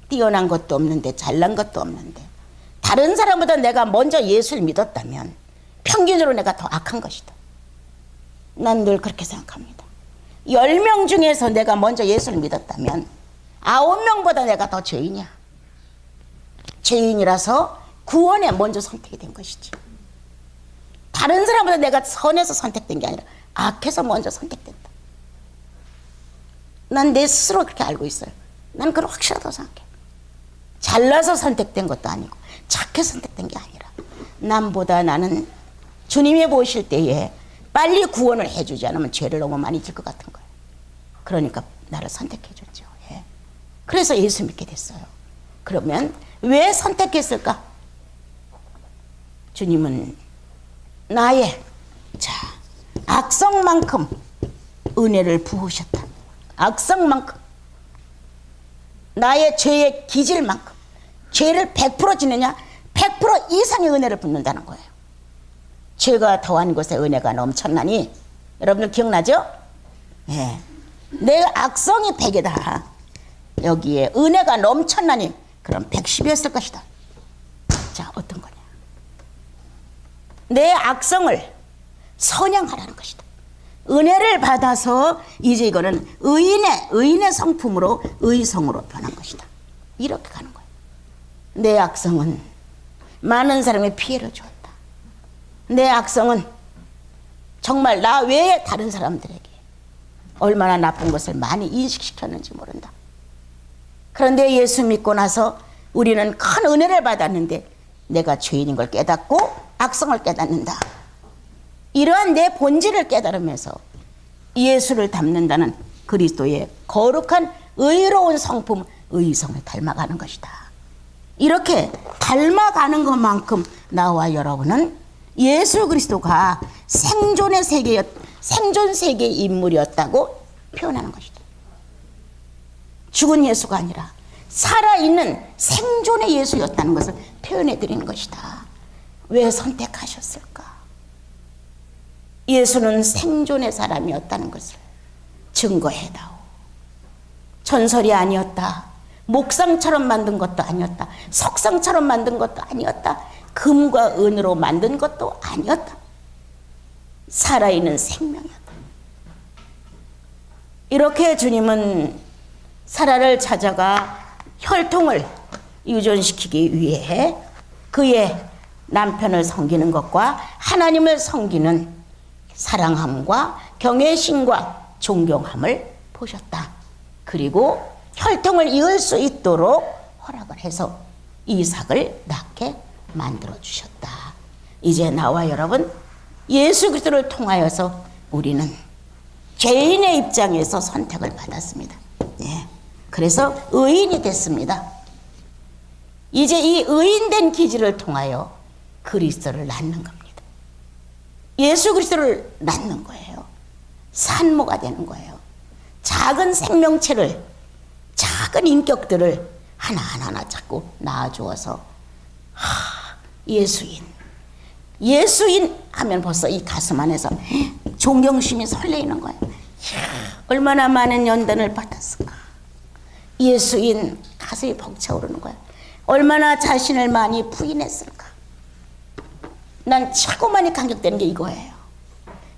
A: 뛰어난 것도 없는데 잘난 것도 없는데 다른 사람보다 내가 먼저 예수를 믿었다면 평균으로 내가 더 악한 것이다. 난 늘 그렇게 생각합니다. 10명 중에서 내가 먼저 예수를 믿었다면 9명보다 내가 더 죄인이야. 죄인이라서 구원에 먼저 선택이 된 것이지. 다른 사람보다 내가 선해서 선택된 게 아니라 악해서 먼저 선택됐다. 난 내 스스로 그렇게 알고 있어요. 난 그걸 확실하다고 생각해. 잘나서 선택된 것도 아니고 착해서 선택된 게 아니라 남보다 나는 주님이 보실 때에 빨리 구원을 해주지 않으면 죄를 너무 많이 질 것 같은 거예요. 그러니까 나를 선택해 줬죠. 예. 그래서 예수 믿게 됐어요. 그러면 왜 선택했을까? 주님은 나의 악성만큼 은혜를 부으셨다. 악성만큼, 나의 죄의 기질만큼, 죄를 100% 짓느냐 100% 이상의 은혜를 붓는다는 거예요. 죄가 더한 곳에 은혜가 넘쳤나니, 여러분들 기억나죠? 예. 내 악성이 100이다. 여기에 은혜가 넘쳤나니 그럼 110이었을 것이다. 자, 어떤 거냐? 내 악성을 선양하라는 것이다. 은혜를 받아서 이제 이거는 의인의 성품으로 의성으로 변한 것이다. 이렇게 가는 거예요. 내 악성은 많은 사람의 피해를 주었다. 내 악성은 정말 나 외에 다른 사람들에게 얼마나 나쁜 것을 많이 인식시켰는지 모른다. 그런데 예수 믿고 나서 우리는 큰 은혜를 받았는데 내가 죄인인 걸 깨닫고 악성을 깨닫는다. 이러한 내 본질을 깨달으면서 예수를 닮는다는 그리스도의 거룩한 의로운 성품, 의성을 닮아가는 것이다. 이렇게 닮아가는 것만큼 나와 여러분은 예수 그리스도가 생존 세계의 인물이었다고 표현하는 것이다. 죽은 예수가 아니라 살아있는 생존의 예수였다는 것을 표현해 드리는 것이다. 왜 선택하셨을까? 예수는 생존의 사람이었다는 것을 증거해다오. 전설이 아니었다. 목상처럼 만든 것도 아니었다. 석상처럼 만든 것도 아니었다. 금과 은으로 만든 것도 아니었다. 살아있는 생명이었다. 이렇게 주님은 사라를 찾아가 혈통을 유전시키기 위해 그의 남편을 섬기는 것과 하나님을 섬기는 사랑함과 경외심과 존경함을 보셨다. 그리고 혈통을 이을 수 있도록 허락을 해서 이삭을 낳게 만들어 주셨다. 이제 나와 여러분 예수 그리스도를 통하여서 우리는 죄인의 입장에서 선택을 받았습니다. 예. 그래서 의인이 됐습니다. 이제 이 의인된 기질을 통하여 그리스도를 낳는 겁니다. 예수 그리스도를 낳는 거예요. 산모가 되는 거예요. 작은 생명체를, 작은 인격들을 하나하나 자꾸 낳아주어서 예수인 하면 벌써 이 가슴 안에서 존경심이 설레이는 거예요. 얼마나 많은 연단을 받았을까. 예수인 가슴이 벅차오르는 거예요. 얼마나 자신을 많이 부인했을까. 난 최고 많이 감격되는 게 이거예요.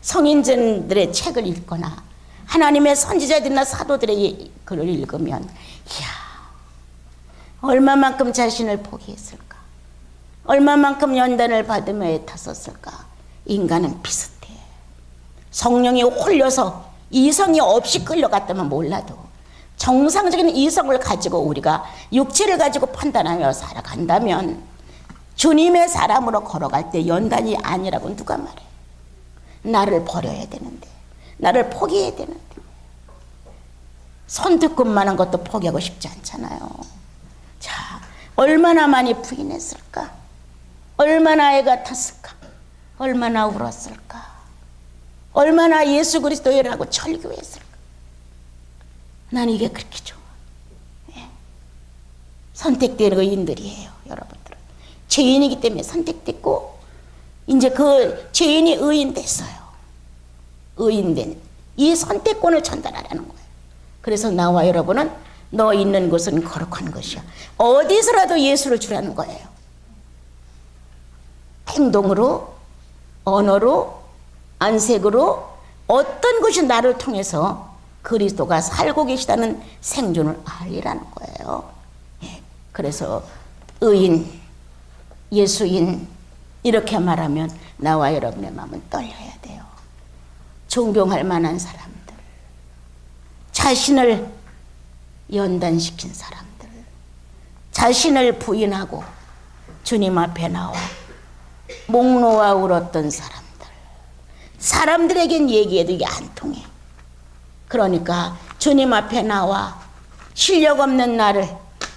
A: 성인들의 책을 읽거나 하나님의 선지자들이나 사도들의 글을 읽으면 이야, 얼마만큼 자신을 포기했을까. 얼마만큼 연단을 받으며 애탔었을까. 인간은 비슷해. 성령이 홀려서 이성이 없이 끌려갔다면 몰라도 정상적인 이성을 가지고 우리가 육체를 가지고 판단하며 살아간다면 주님의 사람으로 걸어갈 때 연단이 아니라고 누가 말해. 나를 버려야 되는데, 나를 포기해야 되는데, 손톱끝만한 것도 포기하고 싶지 않잖아요. 자, 얼마나 많이 부인했을까. 얼마나 애가 탔을까. 얼마나 울었을까. 얼마나 예수 그리스도라고 철교했을까. 난 이게 그렇게 좋아. 예. 선택된 의인들이에요, 여러분들은. 죄인이기 때문에 선택됐고, 이제 그 죄인이 의인 됐어요. 의인된 이 선택권을 전달하라는 거예요. 그래서 나와 여러분은 너 있는 곳은 거룩한 것이야. 어디서라도 예수를 주라는 거예요. 행동으로, 언어로, 안색으로 어떤 것이 나를 통해서 그리스도가 살고 계시다는 생존을 알리라는 거예요. 예. 그래서 의인, 예수인 이렇게 말하면 나와 여러분의 마음은 떨려야 돼요. 존경할 만한 사람들, 자신을 연단시킨 사람들, 자신을 부인하고 주님 앞에 나와 목 놓아 울었던 사람들, 사람들에겐 얘기해도 이게 안 통해. 그러니까 주님 앞에 나와 실력 없는 나를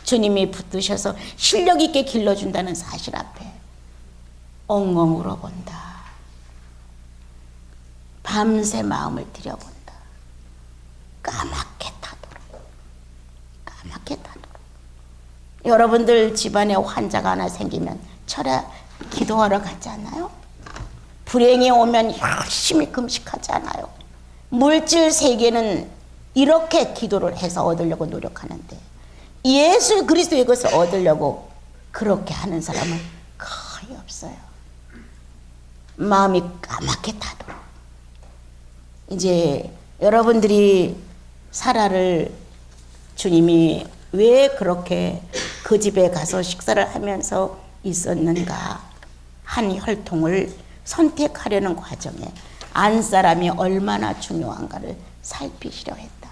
A: 주님이 붙드셔서 실력 있게 길러준다는 사실 앞에 엉엉 울어본다. 밤새 마음을 들여본다. 까맣게 타도록. 까맣게 타도록. 여러분들 집안에 환자가 하나 생기면 철야 기도하러 가지 않아요? 불행이 오면 열심히 금식하지 않아요? 물질 세계는 이렇게 기도를 해서 얻으려고 노력하는데 예수 그리스도의 것을 얻으려고 그렇게 하는 사람은 거의 없어요. 마음이 까맣게 타도록. 이제 여러분들이 사라를 주님이 왜 그렇게 그 집에 가서 식사를 하면서 있었는가. 한 혈통을 선택하려는 과정에 안사람이 얼마나 중요한가를 살피시려 했다.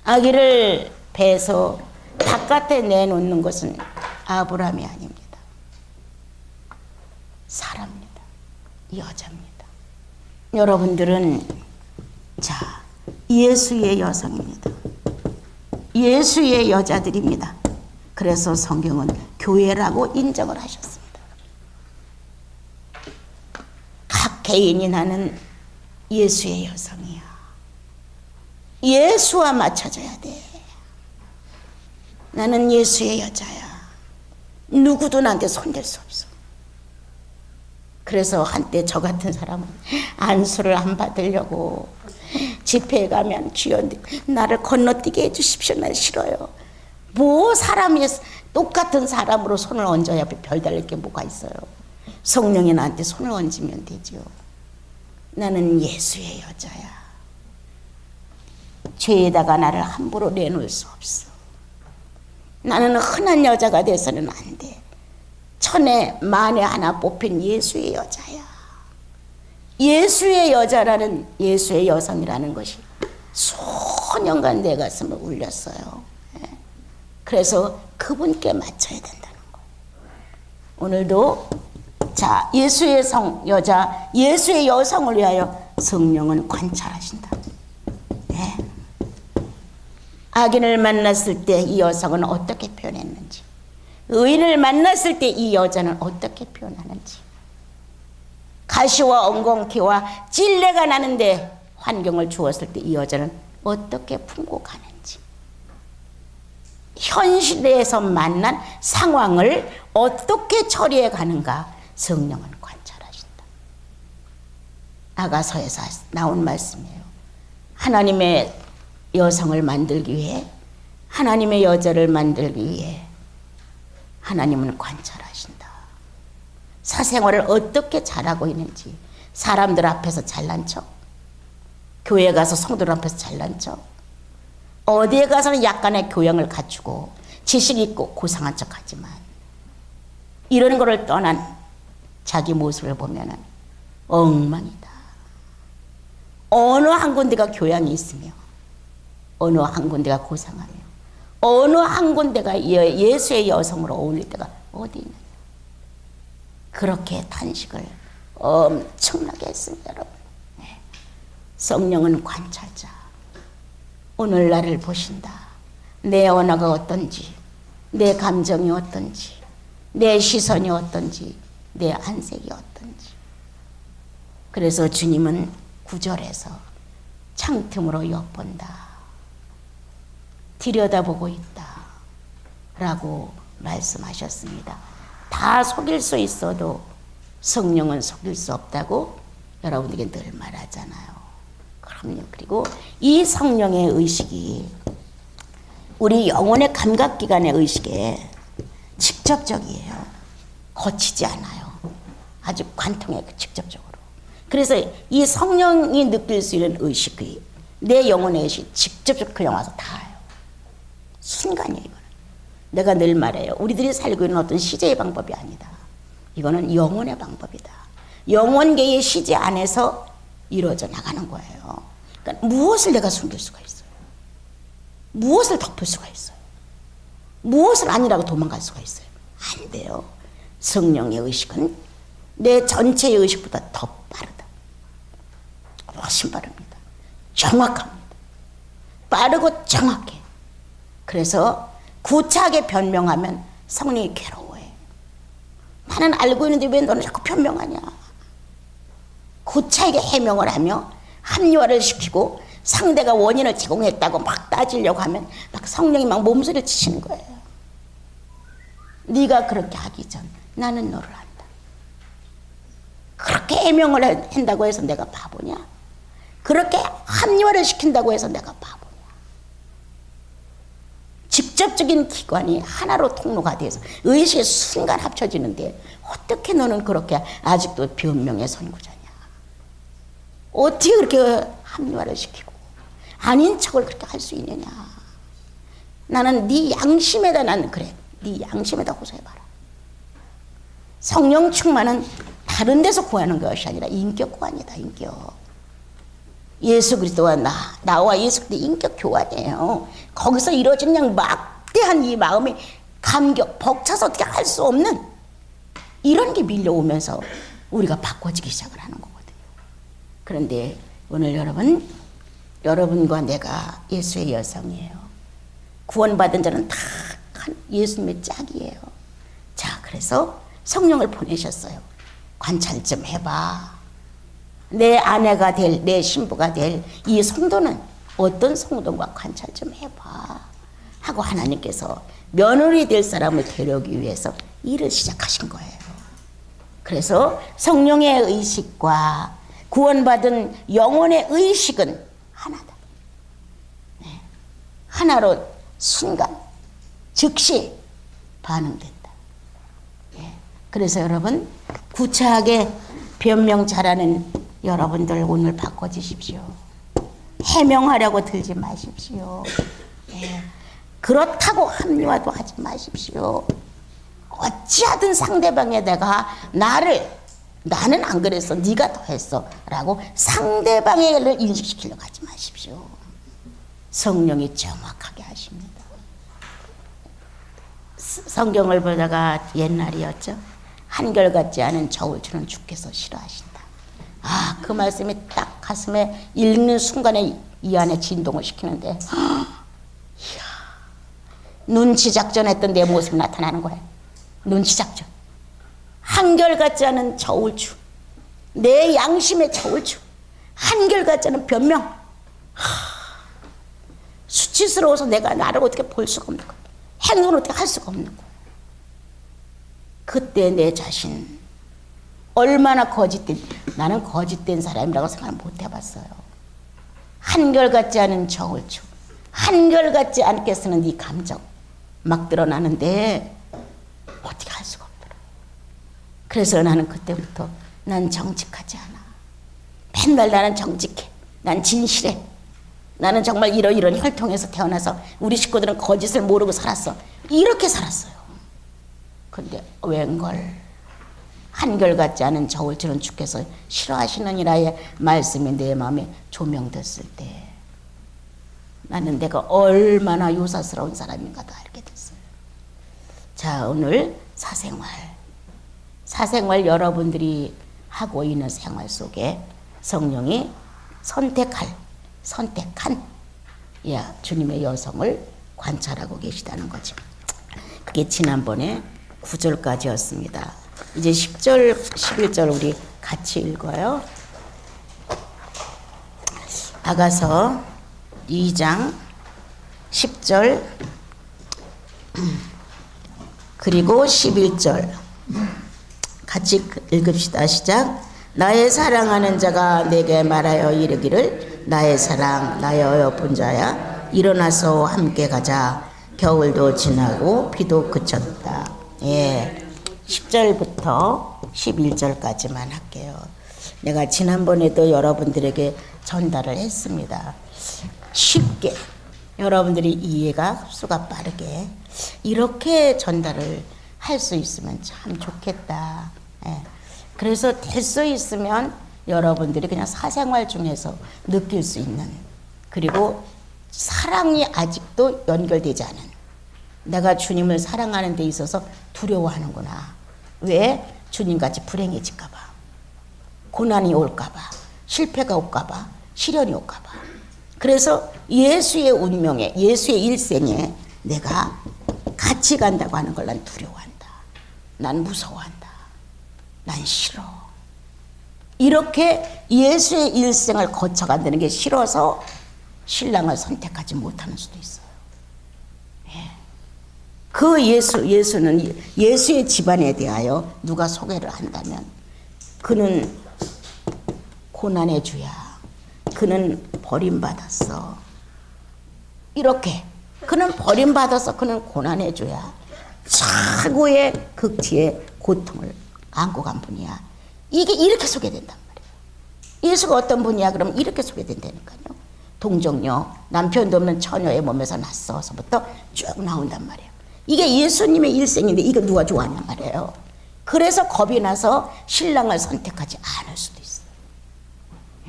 A: 아기를 배에서 바깥에 내놓는 것은 아브라함이 아닙니다. 사람입니다. 여자입니다. 여러분들은 자, 예수의 여성입니다. 예수의 여자들입니다. 그래서 성경은 교회라고 인정을 하셨습니다. 각 개인이 나는 예수의 여성이야. 예수와 맞춰져야 돼. 나는 예수의 여자야. 누구도 나한테 손댈 수 없어. 그래서 한때 저 같은 사람은 안수를 안 받으려고 집회에 가면 주연들 나를 건너뛰게 해주십시오. 난 싫어요. 뭐 사람이 똑같은 사람으로 손을 얹어야 별달릴 게 뭐가 있어요. 성령이 나한테 손을 얹으면 되죠. 나는 예수의 여자야. 죄에다가 나를 함부로 내놓을 수 없어. 나는 흔한 여자가 돼서는 안 돼. 천에 만에 하나 뽑힌 예수의 여자야. 예수의 여자라는, 예수의 여성이라는 것이 수년간 내 가슴을 울렸어요. 그래서 그분께 맞춰야 된다는 거. 오늘도 자, 자, 예수의 여자, 예수의 여성을 위하여 성령은 관찰하신다. 네. 악인을 만났을 때 이 여성은 어떻게 표현했는지, 의인을 만났을 때 이 여자는 어떻게 표현하는지, 가시와 엉겅퀴와 찔레가 나는데 환경을 주었을 때 이 여자는 어떻게 품고 가는지, 현실에서 만난 상황을 어떻게 처리해 가는가 성령은 관찰하신다. 아가서에서 나온 말씀이에요. 하나님의 여성을 만들기 위해, 하나님의 여자를 만들기 위해 하나님은 관찰하신다. 사생활을 어떻게 잘하고 있는지, 사람들 앞에서 잘난 척, 교회 가서 성도들 앞에서 잘난 척, 어디에 가서는 약간의 교양을 갖추고 지식 있고 고상한 척 하지만 이런 거를 떠난 자기 모습을 보면은 엉망이다. 어느 한 군데가 교양이 있으며, 어느 한 군데가 고상하며, 어느 한 군데가 예수의 여성으로 어울릴 때가 어디 있느냐. 그렇게 탄식을 엄청나게 했습니다, 여러분. 네. 성령은 관찰자. 오늘 나를 보신다. 내 언어가 어떤지, 내 감정이 어떤지, 내 시선이 어떤지, 내 안색이 어떤지. 그래서 주님은 9절에서 창틈으로 엿본다, 들여다보고 있다 라고 말씀하셨습니다. 다 속일 수 있어도 성령은 속일 수 없다고 여러분에게 늘 말하잖아요. 그럼요. 그리고 이 성령의 의식이 우리 영혼의 감각기관의 의식에 직접적이에요. 거치지 않아요. 아주 관통해, 직접적으로. 그래서 이 성령이 느낄 수 있는 의식이 내 영혼의 의식이 직접적으로 그냥 와서 닿아요. 순간이에요. 이거는. 내가 늘 말해요. 우리들이 살고 있는 어떤 시제의 방법이 아니다. 이거는 영혼의 방법이다. 영혼계의 시제 안에서 이루어져 나가는 거예요. 그러니까 무엇을 내가 숨길 수가 있어요? 무엇을 덮을 수가 있어요? 무엇을 아니라고 도망갈 수가 있어요? 안 돼요. 성령의 의식은 내 전체의 의식보다 더 빠르다. 훨씬 빠릅니다. 정확합니다. 빠르고 정확해. 그래서 구차하게 변명하면 성령이 괴로워해. 나는 알고 있는데 왜 너는 자꾸 변명하냐. 구차하게 해명을 하며 합리화를 시키고 상대가 원인을 제공했다고 막 따지려고 하면 막 성령이 막 몸소리를 치시는 거예요. 네가 그렇게 하기 전 나는 너를 안다. 그렇게 해명을 한다고 해서 내가 바보냐? 그렇게 합리화를 시킨다고 해서 내가 바보냐? 직접적인 기관이 하나로 통로가 돼서 의식이 순간 합쳐지는데 어떻게 너는 그렇게 아직도 변명의 선구자냐? 어떻게 그렇게 합리화를 시키고 아닌 척을 그렇게 할 수 있느냐? 나는 네 양심에다, 나는 그래. 네 양심에다 호소해봐라. 성령 충만은 다른 데서 구하는 것이 아니라 인격 구원이다. 인격. 예수 그리스도와 나와 예수 그리스도 인격 교환이에요. 거기서 이루어지는 그냥 막대한 이 마음의 감격, 벅차서 어떻게 할 수 없는 이런 게 밀려오면서 우리가 바꿔지기 시작을 하는 거거든요. 그런데 오늘 여러분과 내가 예수의 여성이에요. 구원받은 자는 다 예수님의 짝이에요. 자, 그래서 성령을 보내셨어요. 관찰 좀 해봐. 내 아내가 될, 내 신부가 될 이 성도는 어떤 성도인가 관찰 좀 해봐 하고 하나님께서 며느리 될 사람을 데려오기 위해서 일을 시작하신 거예요. 그래서 성령의 의식과 구원받은 영혼의 의식은 하나다. 네. 하나로 순간 즉시 반응된다. 예. 그래서 여러분 구차하게 변명 잘하는 여러분들 오늘 바꿔주십시오. 해명하려고 들지 마십시오. 예. 그렇다고 합리화도 하지 마십시오. 어찌하든 상대방에다가 나는 안 그랬어, 네가 더 했어 라고 상대방을 인식시키려고 하지 마십시오. 성령이 정확하게 하십니다. 성경을 보다가 옛날이었죠. 한결같지 않은 저울추는 주께서 싫어하신다. 아, 그 말씀이 딱 가슴에 읽는 순간에 이 안에 진동을 시키는데, 이야, 눈치 작전했던 내 모습이 나타나는 거예요. 눈치 작전. 한결같지 않은 저울추, 내 양심의 저울추, 한결같지 않은 변명. 수치스러워서 내가 나를 어떻게 볼 수가 없는 거예요. 행동을 어떻게 할 수가 없는 거예요. 그때 내 자신 얼마나 거짓된, 나는 거짓된 사람이라고 생각을 못 해봤어요. 한결같지 않은 저울추, 한결같지 않게 쓰는 네 감정 막 드러나는데 어떻게 할 수가 없더라. 그래서 나는 그때부터 난 정직하지 않아. 맨날 나는 정직해. 난 진실해. 나는 정말 이런 혈통에서 태어나서 우리 식구들은 거짓을 모르고 살았어. 이렇게 살았어요. 근데 웬걸 한결같지 않은 저울추는 주께서 싫어하시느니라의 말씀이 내 마음에 조명됐을 때 나는 내가 얼마나 요사스러운 사람인가도 알게 됐어요. 자, 오늘 사생활 여러분들이 하고 있는 생활 속에 성령이 선택한 주님의 여성을 관찰하고 계시다는 거죠. 그게 지난번에 9절까지였습니다. 이제 10절, 11절 우리 같이 읽어요. 아가서 2장 10절 그리고 11절 같이 읽읍시다. 시작. 나의 사랑하는 자가 내게 말하여 이르기를 나의 사랑 나의 분자야 일어나서 함께 가자. 겨울도 지나고 비도 그쳤다. 예, 10절부터 11절까지만 할게요. 내가 지난번에도 여러분들에게 전달을 했습니다. 쉽게 여러분들이 이해가 흡수가 빠르게 이렇게 전달을 할 수 있으면 참 좋겠다. 예. 그래서 될 수 있으면 여러분들이 그냥 사생활 중에서 느낄 수 있는, 그리고 사랑이 아직도 연결되지 않은, 내가 주님을 사랑하는 데 있어서 두려워하는구나. 왜? 주님같이 불행해질까 봐, 고난이 올까 봐, 실패가 올까 봐, 시련이 올까 봐. 그래서 예수의 운명에, 예수의 일생에 내가 같이 간다고 하는 걸 난 두려워한다. 난 무서워한다. 난 싫어. 이렇게 예수의 일생을 거쳐간다는 게 싫어서 신랑을 선택하지 못하는 수도 있어요. 예. 그 예수는 예수의 집안에 대하여 누가 소개를 한다면 그는 고난의 주야. 그는 버림받았어. 이렇게 그는 버림받아서 그는 고난의 주야. 최고의 극치의 고통을 안고 간 분이야. 이게 이렇게 소개된단 말이에요. 예수가 어떤 분이야? 그럼 이렇게 소개된다니까요. 동정녀, 남편도 없는 처녀의 몸에서 났어서부터 쭉 나온단 말이에요. 이게 예수님의 일생인데 이거 누가 좋아하냔 말이에요. 그래서 겁이 나서 신랑을 선택하지 않을 수도 있어요.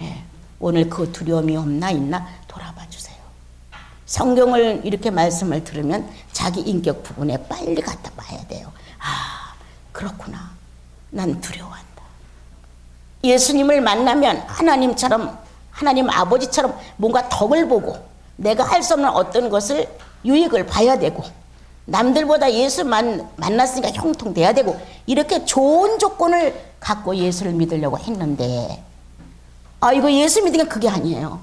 A: 예. 오늘 그 두려움이 없나 있나 돌아봐 주세요. 성경을 이렇게 말씀을 들으면 자기 인격 부분에 빨리 갖다 봐야 돼요. 아, 그렇구나. 난 두려워한다. 예수님을 만나면 하나님처럼, 하나님 아버지처럼 뭔가 덕을 보고 내가 할 수 없는 어떤 것을 유익을 봐야 되고 남들보다 예수 만났으니까 형통돼야 되고 이렇게 좋은 조건을 갖고 예수를 믿으려고 했는데 이거 예수 믿으니까 그게 아니에요.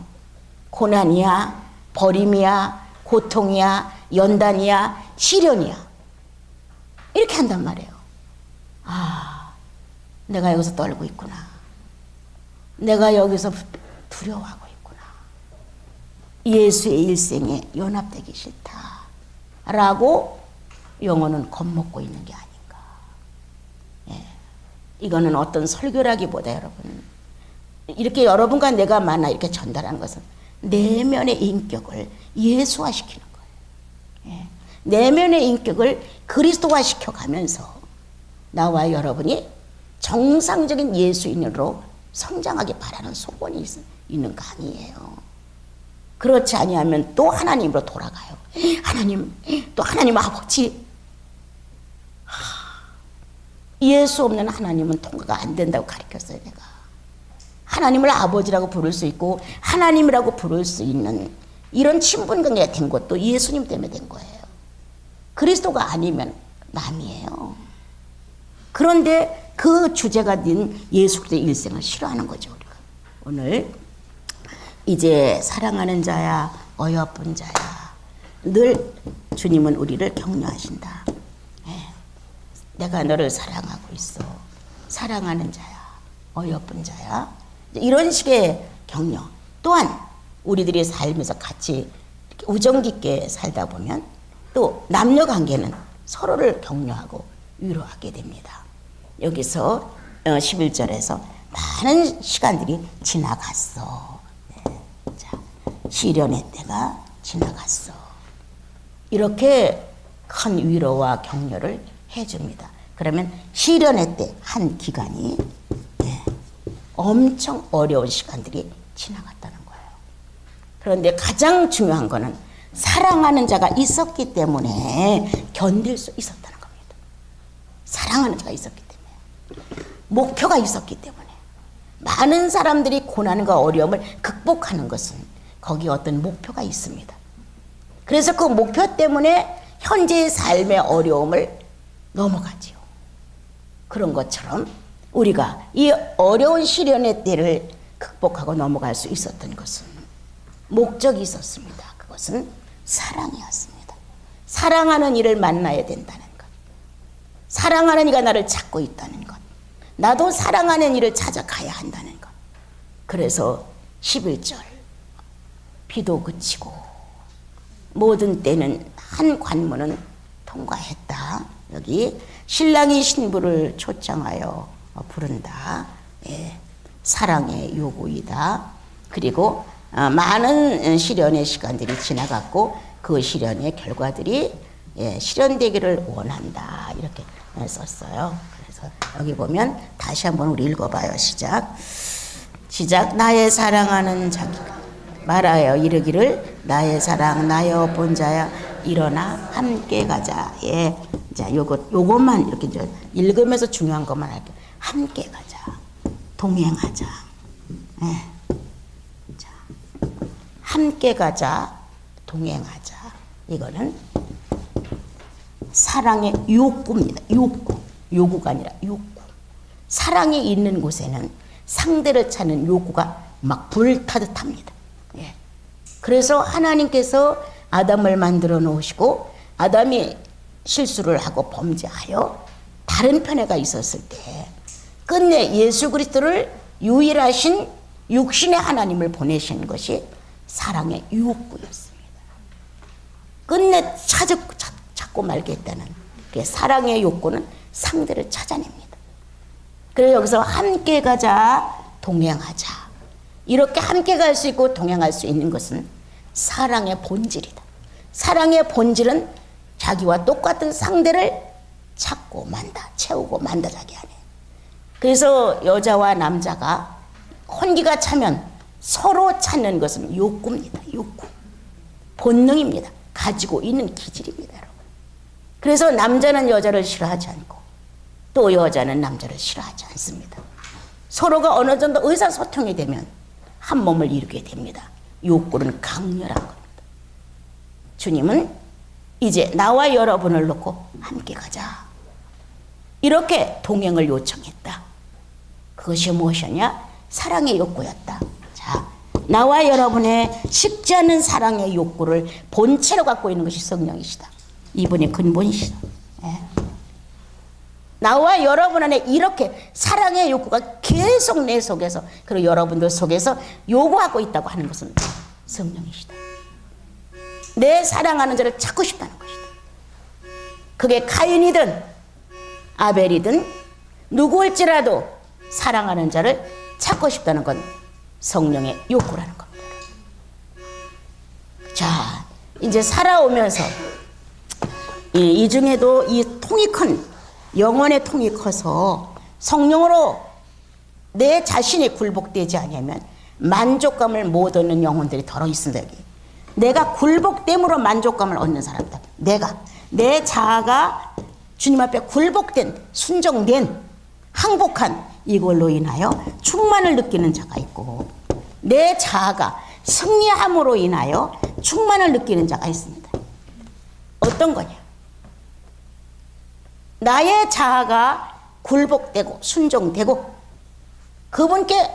A: 고난이야, 버림이야, 고통이야, 연단이야, 시련이야. 이렇게 한단 말이에요. 내가 여기서 떨고 있구나. 내가 여기서 두려워하고 있구나. 예수의 일생에 연합되기 싫다. 라고 영혼은 겁먹고 있는 게 아닌가. 예. 이거는 어떤 설교라기보다 여러분, 이렇게 여러분과 내가 만나 이렇게 전달하는 것은 내면의 인격을 예수화시키는 거예요. 예. 내면의 인격을 그리스도화 시켜가면서 나와 여러분이 정상적인 예수인으로 성장하기 바라는 소원이 있는 거 아니에요. 그렇지 아니하면 또 하나님으로 돌아가요. 하나님, 또 하나님 아버지. 예수 없는 하나님은 통과가 안 된다고 가르쳤어요. 내가 하나님을 아버지라고 부를 수 있고 하나님이라고 부를 수 있는 이런 친분관계가 된 것도 예수님 때문에 된 거예요. 그리스도가 아니면 남이에요. 그런데 그 주제가 된 예수 그리스도의 일생을 싫어하는 거죠. 우리가 오늘 이제 사랑하는 자야, 어여쁜 자야, 늘 주님은 우리를 격려하신다. 내가 너를 사랑하고 있어. 사랑하는 자야, 어여쁜 자야. 이런 식의 격려. 또한 우리들이 삶에서 같이 우정 깊게 살다 보면 또 남녀 관계는 서로를 격려하고 위로하게 됩니다. 여기서 11절에서 많은 시간들이 지나갔어. 자, 시련의 때가 지나갔어. 이렇게 큰 위로와 격려를 해줍니다. 그러면 시련의 때 한 기간이 엄청 어려운 시간들이 지나갔다는 거예요. 그런데 가장 중요한 거는 사랑하는 자가 있었기 때문에 견딜 수 있었다는 겁니다. 사랑하는 자가 있었기 때문에, 목표가 있었기 때문에. 많은 사람들이 고난과 어려움을 극복하는 것은 거기에 어떤 목표가 있습니다. 그래서 그 목표 때문에 현재의 삶의 어려움을 넘어가지요. 그런 것처럼 우리가 이 어려운 시련의 때를 극복하고 넘어갈 수 있었던 것은 목적이 있었습니다. 그것은 사랑이었습니다. 사랑하는 이를 만나야 된다는 것. 사랑하는 이가 나를 찾고 있다는 것. 나도 사랑하는 이를 찾아가야 한다는 것. 그래서 11절 비도 그치고 모든 때는 한 관문은 통과했다. 여기 신랑이 신부를 초청하여 부른다. 사랑의 요구이다. 그리고 많은 시련의 시간들이 지나갔고 그 시련의 결과들이 실현되기를 원한다. 이렇게 썼어요. 그래서 여기 보면 다시 한번 우리 읽어봐요. 시작. 나의 사랑하는 자기가 말하여 이르기를 나의 사랑 나여 본자야 일어나 함께 가자. 자, 요것만 이렇게 이제 읽으면서 중요한 것만 할게요. 함께 가자. 동행하자. 자, 함께 가자. 동행하자. 이거는 사랑의 욕구입니다. 요구가 아니라 욕구. 사랑이 있는 곳에는 상대를 찾는 욕구가 막 불타듯 합니다. 그래서 하나님께서 아담을 만들어 놓으시고 아담이 실수를 하고 범죄하여 다른 편애가 있었을 때 끝내 예수 그리스도를 유일하신 육신의 하나님을 보내신 것이 사랑의 욕구였습니다. 끝내 찾고 말겠다는 사랑의 욕구는 상대를 찾아냅니다. 그래서 여기서 함께 가자, 동행하자. 이렇게 함께 갈 수 있고 동행할 수 있는 것은 사랑의 본질이다. 사랑의 본질은 자기와 똑같은 상대를 찾고 만다, 채우고 만다 자기 안에. 그래서 여자와 남자가 혼기가 차면 서로 찾는 것은 욕구입니다. 욕구. 본능입니다. 가지고 있는 기질입니다. 여러분. 그래서 남자는 여자를 싫어하지 않고 또 여자는 남자를 싫어하지 않습니다. 서로가 어느 정도 의사소통이 되면 한 몸을 이루게 됩니다. 욕구는 강렬한 겁니다. 주님은 이제 나와 여러분을 놓고 함께 가자. 이렇게 동행을 요청했다. 그것이 무엇이냐? 사랑의 욕구였다. 자, 나와 여러분의 식지 않는 사랑의 욕구를 본체로 갖고 있는 것이 성령이시다. 이분의 근본이시다. 나와 여러분 안에 이렇게 사랑의 욕구가 계속 내 속에서 그리고 여러분들 속에서 요구하고 있다고 하는 것은 성령이시다. 내 사랑하는 자를 찾고 싶다는 것이다. 그게 가인이든 아벨이든 누구일지라도 사랑하는 자를 찾고 싶다는 건 성령의 욕구라는 겁니다. 자, 이제 살아오면서 이 중에도 이 통이 큰 영혼의 통이 커서 성령으로 내 자신이 굴복되지 않으면 만족감을 못 얻는 영혼들이 더러 있습니다. 여기 내가 굴복됨으로 만족감을 얻는 사람이다. 내 자아가 주님 앞에 굴복된, 순종된, 항복한 이걸로 인하여 충만을 느끼는 자가 있고, 내 자아가 승리함으로 인하여 충만을 느끼는 자가 있습니다. 어떤 거냐? 나의 자아가 굴복되고 순종되고 그분께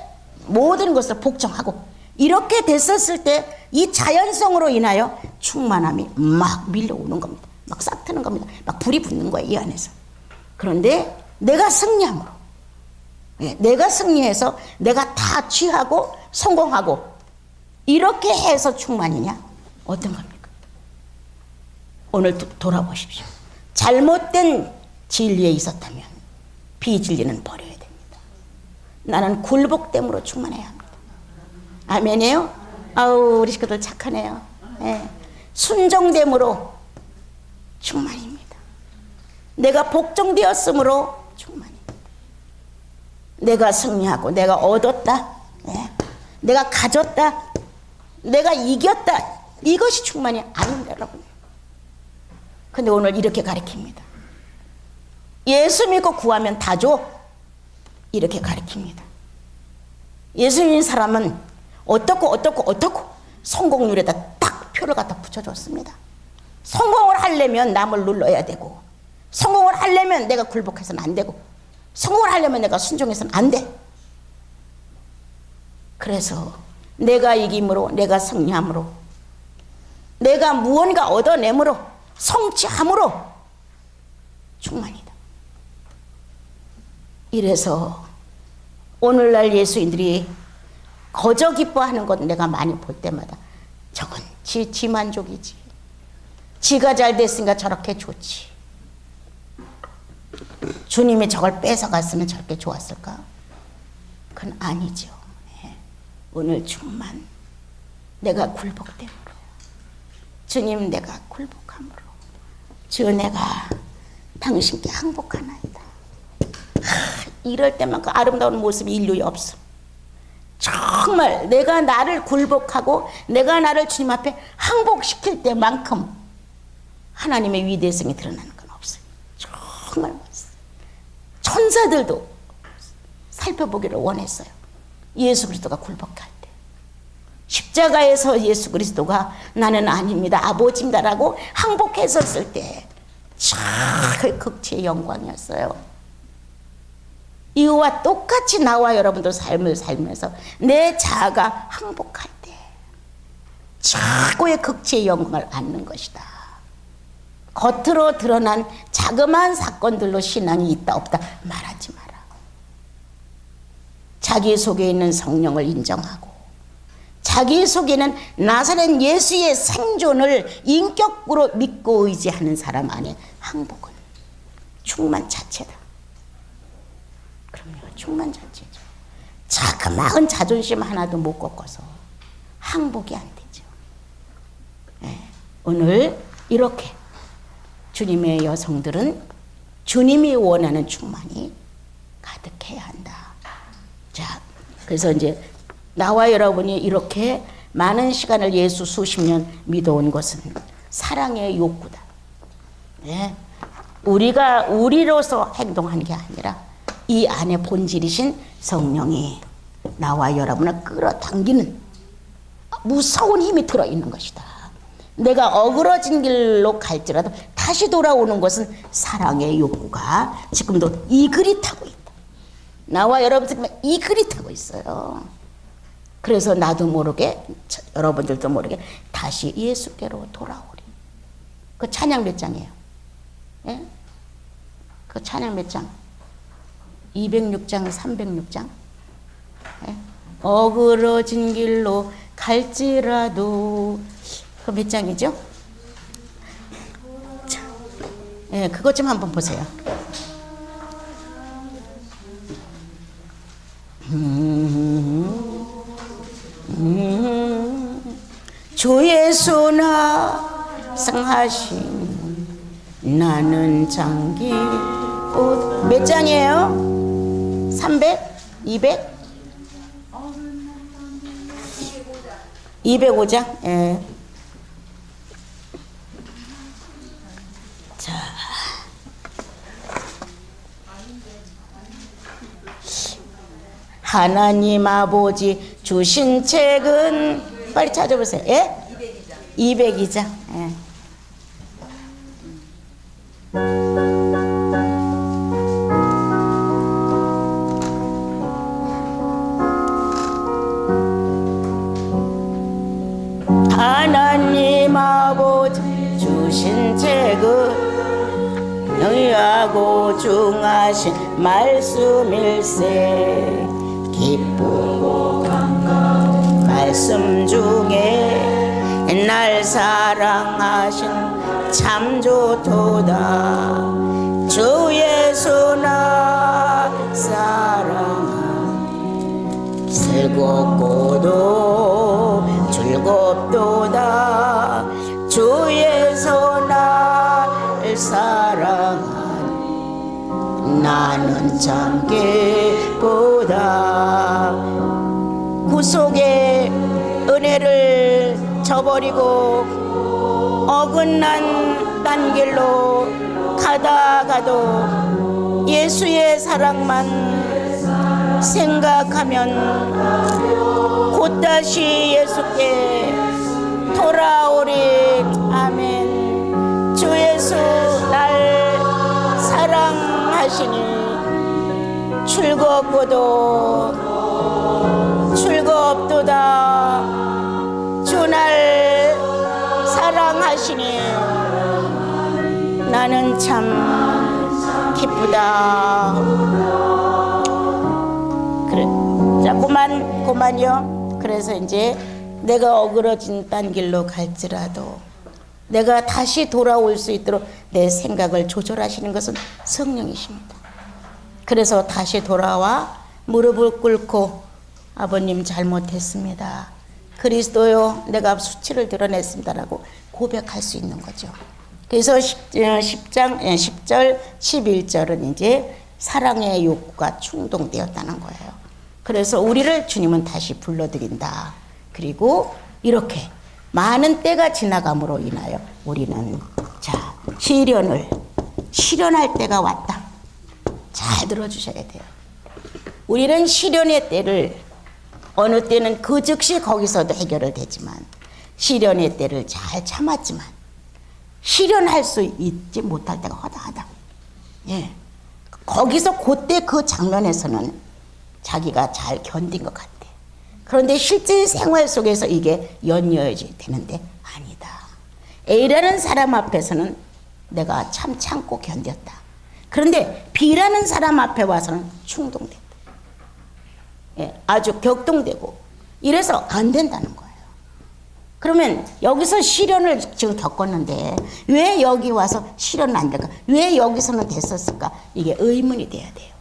A: 모든 것을 복종하고 이렇게 됐었을 때 이 자연성으로 인하여 충만함이 막 밀려오는 겁니다. 막 싹트는 겁니다. 막 불이 붙는 거예요, 이 안에서. 그런데 내가 승리함으로, 내가 승리해서 내가 다 취하고 성공하고 이렇게 해서 충만이냐? 어떤 겁니까? 오늘 돌아보십시오. 잘못된 진리에 있었다면 비진리는 버려야 됩니다. 나는 굴복됨으로 충만해야 합니다. 아멘이에요? 아우, 우리 식구들 착하네요. 예. 순종됨으로 충만입니다. 내가 복종되었으므로 충만입니다. 내가 승리하고 내가 얻었다, 예. 내가 가졌다, 내가 이겼다, 이것이 충만이 아닙니다, 여러분. 근데 오늘 이렇게 가르칩니다. 예수 믿고 구하면 다 줘, 이렇게 가르칩니다. 예수 믿는 사람은 어떻고 성공률에다 딱 표를 갖다 붙여줬습니다. 성공을 하려면 남을 눌러야 되고, 성공을 하려면 내가 굴복해서는 안 되고, 성공을 하려면 내가 순종해서는 안 돼. 그래서 내가 이김으로, 내가 승리함으로, 내가 무언가 얻어내므로, 성취함으로 충만이다. 이래서 오늘날 예수인들이 거저 기뻐하는 것 내가 많이 볼 때마다 저건 지 만족이지. 지가 잘 됐으니까 저렇게 좋지. 주님이 저걸 뺏어갔으면 저렇게 좋았을까? 그건 아니죠. 오늘 충만, 내가 굴복됨으로, 주님 내가 굴복함으로, 주 내가 당신께 항복하나이다. 이럴 때만 그 아름다운 모습이 인류에 없어. 정말 내가 나를 굴복하고 내가 나를 주님 앞에 항복시킬 때만큼 하나님의 위대성이 드러나는 건 없어요. 정말 없어요. 천사들도 살펴보기를 원했어요. 예수 그리스도가 굴복할 때. 십자가에서 예수 그리스도가 나는 아닙니다, 아버지입니다라고 항복했었을 때 참 극치의 영광이었어요. 이와 똑같이 나와 여러분들 삶을 살면서 내 자아가 항복할 때 최고의 극치의 영광을 얻는 것이다. 겉으로 드러난 자그마한 사건들로 신앙이 있다 없다 말하지 마라. 자기 속에 있는 성령을 인정하고 자기 속에는 나사렛 예수의 생존을 인격으로 믿고 의지하는 사람 안에 항복은 충만 자체다. 그럼요, 충만 자체죠. 자그마한 자존심 하나도 못 꺾어서 항복이 안 되죠. 네, 오늘 이렇게 주님의 여성들은 주님이 원하는 충만이 가득해야 한다. 자, 그래서 이제 나와 여러분이 이렇게 많은 시간을 예수 수십 년 믿어온 것은 사랑의 욕구다. 네, 우리가 우리로서 행동한 게 아니라 이 안에 본질이신 성령이 나와 여러분을 끌어당기는 무서운 힘이 들어있는 것이다. 내가 어그러진 길로 갈지라도 다시 돌아오는 것은 사랑의 욕구가 지금도 이글이 타고 있다. 나와 여러분들 이글이 타고 있어요. 그래서 나도 모르게, 여러분들도 모르게 다시 예수께로 돌아오리. 그 찬양 몇 장이에요? 예? 그 찬양 몇 장? 206장, 306장. 예? 어그러진 길로 갈지라도, 그 몇 장이죠? 자, 예, 그것 좀 한번 보세요. 주 예수나 상하신 나는 장기 옷. 몇 장이에요? 300? 200? 205장? 예. 자, 하나님 아버지 주신 책은 빨리 찾아보세요. 예? 200이자. 예. 하나님 아버지 주신 책은 영리하고 중하신 말씀일세. 기쁘고 감사한 말씀 중에 날 사랑하신 참 좋도다. 주 예수 나 사랑하 즐겁고도 즐겁도다. 주 예수 나를 사랑하니 나는 참 기쁘다. 구속의 은혜를 저버리고 어긋난 딴 길로 가다가도 예수의 사랑만 생각하면 곧 다시 예수께 돌아오리. 아멘. 주 예수 날 사랑하시니 즐겁고도 즐겁도다. 주 날 사랑하시니 나는 참 기쁘다. 그래. 자, 그만요. 그래서 이제 내가 어그러진 딴 길로 갈지라도 내가 다시 돌아올 수 있도록 내 생각을 조절하시는 것은 성령이십니다. 그래서 다시 돌아와 무릎을 꿇고 아버님 잘못했습니다. 그리스도요 내가 수치를 드러냈습니다라고 고백할 수 있는 거죠. 그래서 10절 11절은 이제 사랑의 욕구가 충동되었다는 거예요. 그래서 우리를 주님은 다시 불러들인다. 그리고 이렇게 많은 때가 지나감으로 인하여 우리는 자 실현할 때가 왔다. 잘 들어주셔야 돼요. 우리는 실현의 때를 어느 때는 그 즉시 거기서도 해결을 되지만 실현의 때를 잘 참았지만 실현할 수 있지 못할 때가 허다하다. 예, 거기서 그때 그 장면에서는 자기가 잘 견딘 것 같아. 그런데 실제 생활 속에서 이게 연이어져야 되는데 아니다. A라는 사람 앞에서는 내가 참 참고 견뎠다. 그런데 B라는 사람 앞에 와서는 충동됐다. 예, 아주 격동되고 이래서 안 된다는 거예요. 그러면 여기서 시련을 지금 겪었는데 왜 여기 와서 시련은 안 될까? 왜 여기서는 됐었을까? 이게 의문이 돼야 돼요.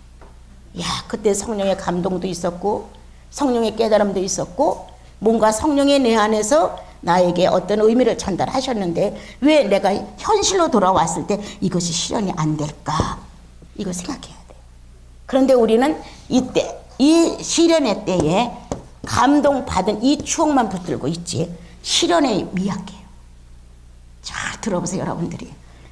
A: 야, 그때 성령의 감동도 있었고 성령의 깨달음도 있었고 뭔가 성령의 내 안에서 나에게 어떤 의미를 전달하셨는데 왜 내가 현실로 돌아왔을 때 이것이 실현이 안 될까? 이거 생각해야 돼요. 그런데 우리는 이때 이 실현의 때에 감동받은 이 추억만 붙들고 있지 실현에 미약해요. 잘 들어보세요.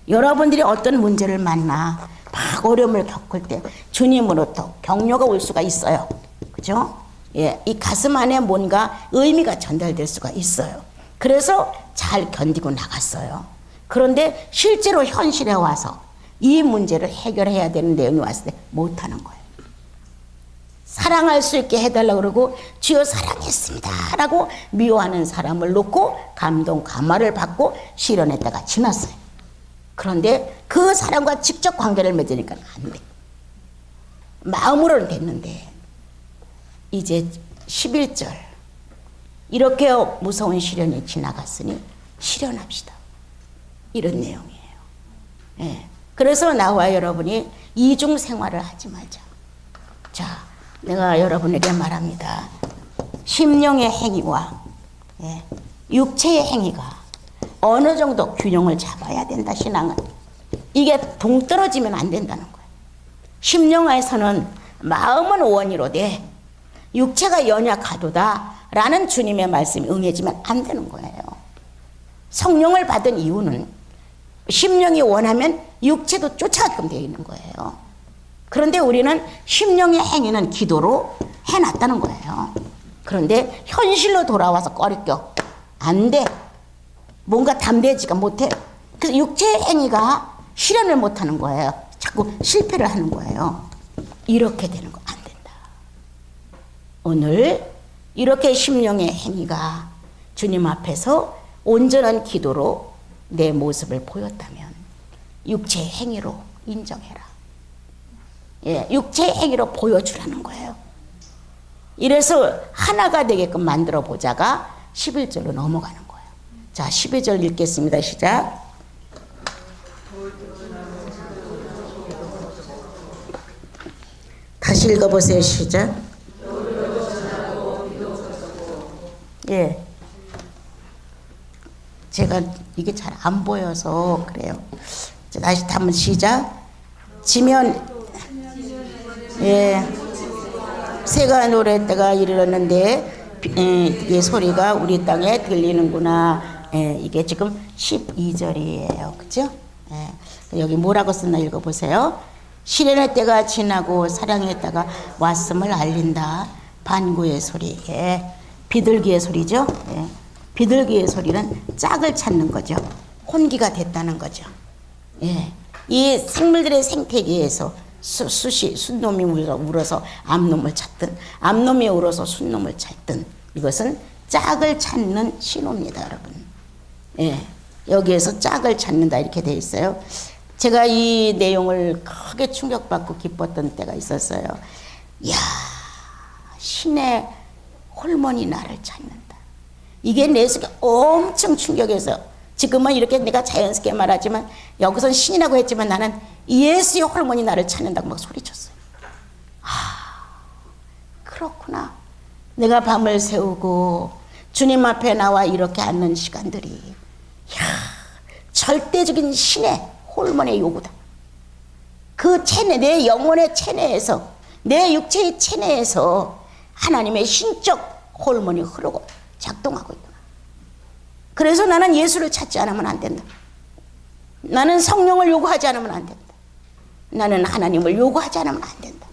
A: 여러분들이 어떤 문제를 만나 막 어려움을 겪을 때 주님으로부터 격려가 올 수가 있어요. 그죠? 예, 이 가슴 안에 뭔가 의미가 전달될 수가 있어요. 그래서 잘 견디고 나갔어요. 그런데 실제로 현실에 와서 이 문제를 해결해야 되는 내용이 왔을 때 못하는 거예요. 사랑할 수 있게 해달라고 그러고 주여 사랑했습니다 라고 미워하는 사람을 놓고 감동 감화를 받고 실현했다가 지났어요. 그런데 그 사람과 직접 관계를 맺으니까 안 돼. 마음으로는 됐는데 이제 11절 이렇게 무서운 시련이 지나갔으니 실현합시다. 이런 내용이에요. 예. 그래서 나와 여러분이 이중 생활을 하지 말자. 자, 내가 여러분에게 말합니다. 심령의 행위와 육체의 행위가 어느 정도 균형을 잡아야 된다. 신앙은 이게 동떨어지면 안 된다는 거예요. 심령에서는 마음은 원이로되 육체가 연약하도다 라는 주님의 말씀이 응해지면 안 되는 거예요. 성령을 받은 이유는 심령이 원하면 육체도 쫓아가게끔 되어 있는 거예요. 그런데 우리는 심령의 행위는 기도로 해놨다는 거예요. 그런데 현실로 돌아와서 꺼리껴. 안 돼. 뭔가 담대지가 못해. 그래서 육체의 행위가 실현을 못하는 거예요. 자꾸 실패를 하는 거예요. 이렇게 되는 거 안 된다. 오늘 이렇게 심령의 행위가 주님 앞에서 온전한 기도로 내 모습을 보였다면 육체의 행위로 인정해라. 예, 육체의 행위로 보여주라는 거예요. 이래서 하나가 되게끔 만들어 보자가 11절로 넘어가는 거예요. 자, 12절 읽겠습니다. 시작. 다시 읽어보세요. 시작. 예. 제가 이게 잘 안 보여서 그래요. 자, 다시 한번 시작. 지면, 예. 새가 노래 때가 이르렀는데 이게 소리가 우리 땅에 들리는구나. 예, 이게 지금 12절이에요. 그죠? 예. 여기 뭐라고 썼나 읽어보세요. 시련의 때가 지나고 사랑의 때가 왔음을 알린다. 반구의 소리. 예. 비둘기의 소리죠. 예. 비둘기의 소리는 짝을 찾는 거죠. 혼기가 됐다는 거죠. 예. 이 생물들의 생태계에서 순놈이 울어서 암놈을 찾든 암놈이 울어서 순놈을 찾든 이것은 짝을 찾는 신호입니다, 여러분. 예. 여기에서 짝을 찾는다 이렇게 되어 있어요. 제가 이 내용을 크게 충격받고 기뻤던 때가 있었어요. 이야, 신의 홀몬이 나를 찾는다. 이게 내 속에 엄청 충격해서 지금은 이렇게 내가 자연스럽게 말하지만 여기선 신이라고 했지만 나는 예수의 홀몬이 나를 찾는다고 막 소리쳤어요. 그렇구나. 내가 밤을 새우고 주님 앞에 나와 이렇게 앉는 시간들이 이야, 절대적인 신의 홀몬의 요구다. 그 체내, 내 영혼의 체내에서 내 육체의 체내에서 하나님의 신적 홀몬이 흐르고 작동하고 있구나. 그래서 나는 예수를 찾지 않으면 안 된다. 나는 성령을 요구하지 않으면 안 된다. 나는 하나님을 요구하지 않으면 안 된다.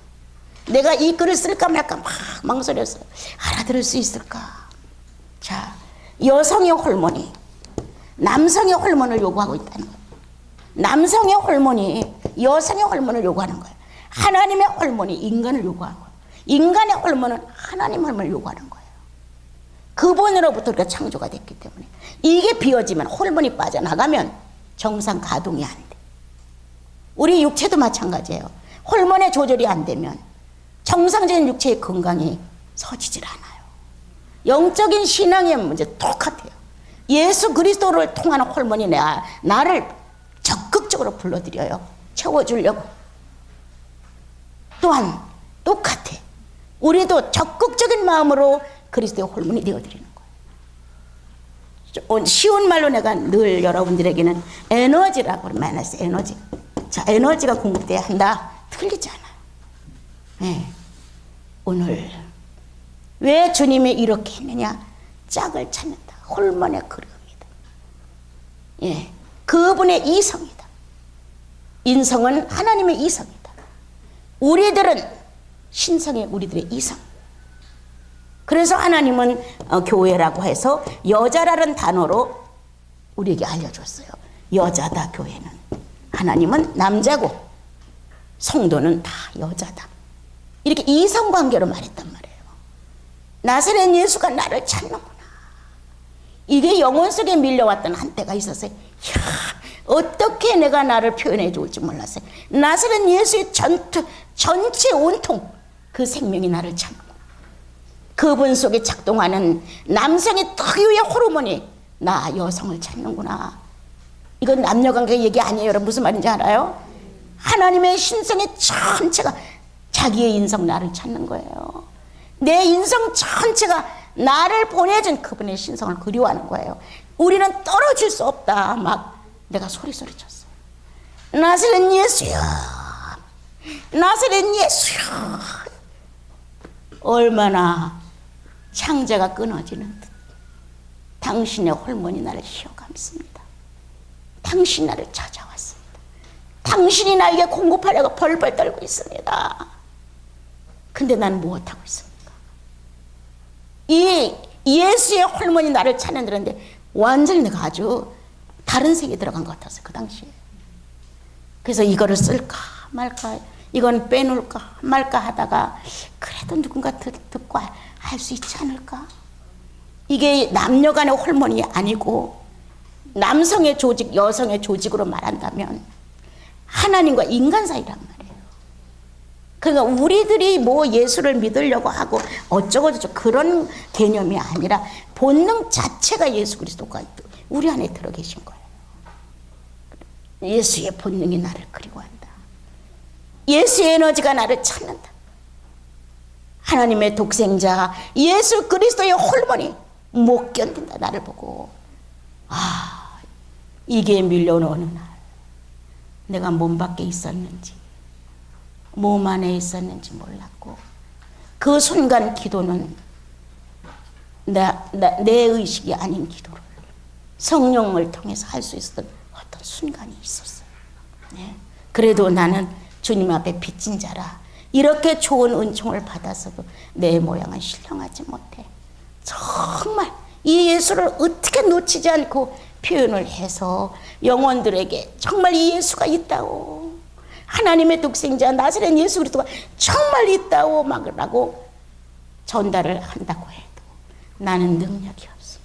A: 내가 이 글을 쓸까 말까 막 망설였어요. 알아들을 수 있을까? 자, 여성의 호르몬이 남성의 호르몬을 요구하고 있다는 거예요. 남성의 호르몬이 여성의 호르몬을 요구하는 거예요. 하나님의 호르몬이 인간을 요구하는 거예요. 인간의 호르몬은 하나님 호르몬을 요구하는 거예요. 그분으로부터 우리가 창조가 됐기 때문에 이게 비어지면 호르몬이 빠져나가면 정상 가동이 안 돼. 우리 육체도 마찬가지예요. 호르몬의 조절이 안 되면 정상적인 육체의 건강이 서지질 않아요. 영적인 신앙의 문제 똑같아요. 예수 그리스도를 통하는 호르몬이 나를 적극적으로 불러들여요. 채워주려고. 또한 똑같아. 우리도 적극적인 마음으로 그리스도의 호르몬이 되어드리는 거예요. 쉬운 말로 내가 늘 여러분들에게는 에너지라고 말했어요. 에너지. 자, 에너지가 공급돼야 한다. 틀리지 않아요. 네. 오늘 왜 주님이 이렇게 했느냐? 짝을 찾는다. 호르몬의 그릇입니다. 예, 그분의 이성이다. 인성은 하나님의 이성이다. 우리들은 신성의 우리들의 이성. 그래서 하나님은 교회라고 해서 여자라는 단어로 우리에게 알려줬어요. 여자다 교회는. 하나님은 남자고 성도는 다 여자다. 이렇게 이성관계로 말했단 말이에요. 나사렛 예수가 나를 찾는구나. 이게 영혼 속에 밀려왔던 한때가 있었어요. 이야, 어떻게 내가 나를 표현해 줄지 몰랐어요. 나사렛 예수의 전체 온통 그 생명이 나를 찾는구나. 그분 속에 작동하는 남성의 특유의 호르몬이 나 여성을 찾는구나. 이건 남녀관계 얘기 아니에요. 여러분 무슨 말인지 알아요? 하나님의 신성의 전체가 자기의 인성 나를 찾는 거예요. 내 인성 전체가 나를 보내준 그분의 신성을 그리워하는 거예요. 우리는 떨어질 수 없다. 막 내가 소리쳤어요. 나사렛 예수야, 나사렛 예수야. 얼마나 창자가 끊어지는 듯 당신의 홀몬이 나를 휘어감습니다. 당신 나를 찾아왔습니다. 당신이 나에게 공급하려고 벌벌 떨고 있습니다. 근데 난 무엇하고 있습니까? 이 예수의 홀몬이 나를 찾는다는데 완전히 내가 아주 다른 세계에 들어간 것 같았어요, 그 당시에. 그래서 이거를 쓸까 말까, 이건 빼놓을까 말까 하다가 그래도 누군가 듣고 할 수 있지 않을까? 이게 남녀 간의 호르몬이 아니고 남성의 조직, 여성의 조직으로 말한다면 하나님과 인간 사이란 말이에요. 그러니까 우리들이 뭐 예수를 믿으려고 하고 어쩌고저쩌고 그런 개념이 아니라 본능 자체가 예수 그리스도가 우리 안에 들어 계신 거예요. 예수의 본능이 나를 그리워한다. 예수의 에너지가 나를 찾는다. 하나님의 독생자 예수 그리스도의 홀몬이 못 견딘다. 나를 보고 이게 밀려온 어느 날 내가 몸 밖에 있었는지 몸 안에 있었는지 몰랐고 그 순간 기도는 내 의식이 아닌 기도를 성령을 통해서 할 수 있었던 어떤 순간이 있었어요. 네. 그래도 나는 주님 앞에 빚진 자라 이렇게 좋은 은총을 받아서도 내 모양은 신령하지 못해. 정말 이 예수를 어떻게 놓치지 않고 표현을 해서 영혼들에게 정말 이 예수가 있다고, 하나님의 독생자 나사렛 예수 그리스도가 정말 있다고 막으라고 전달을 한다고 해도 나는 능력이 없어.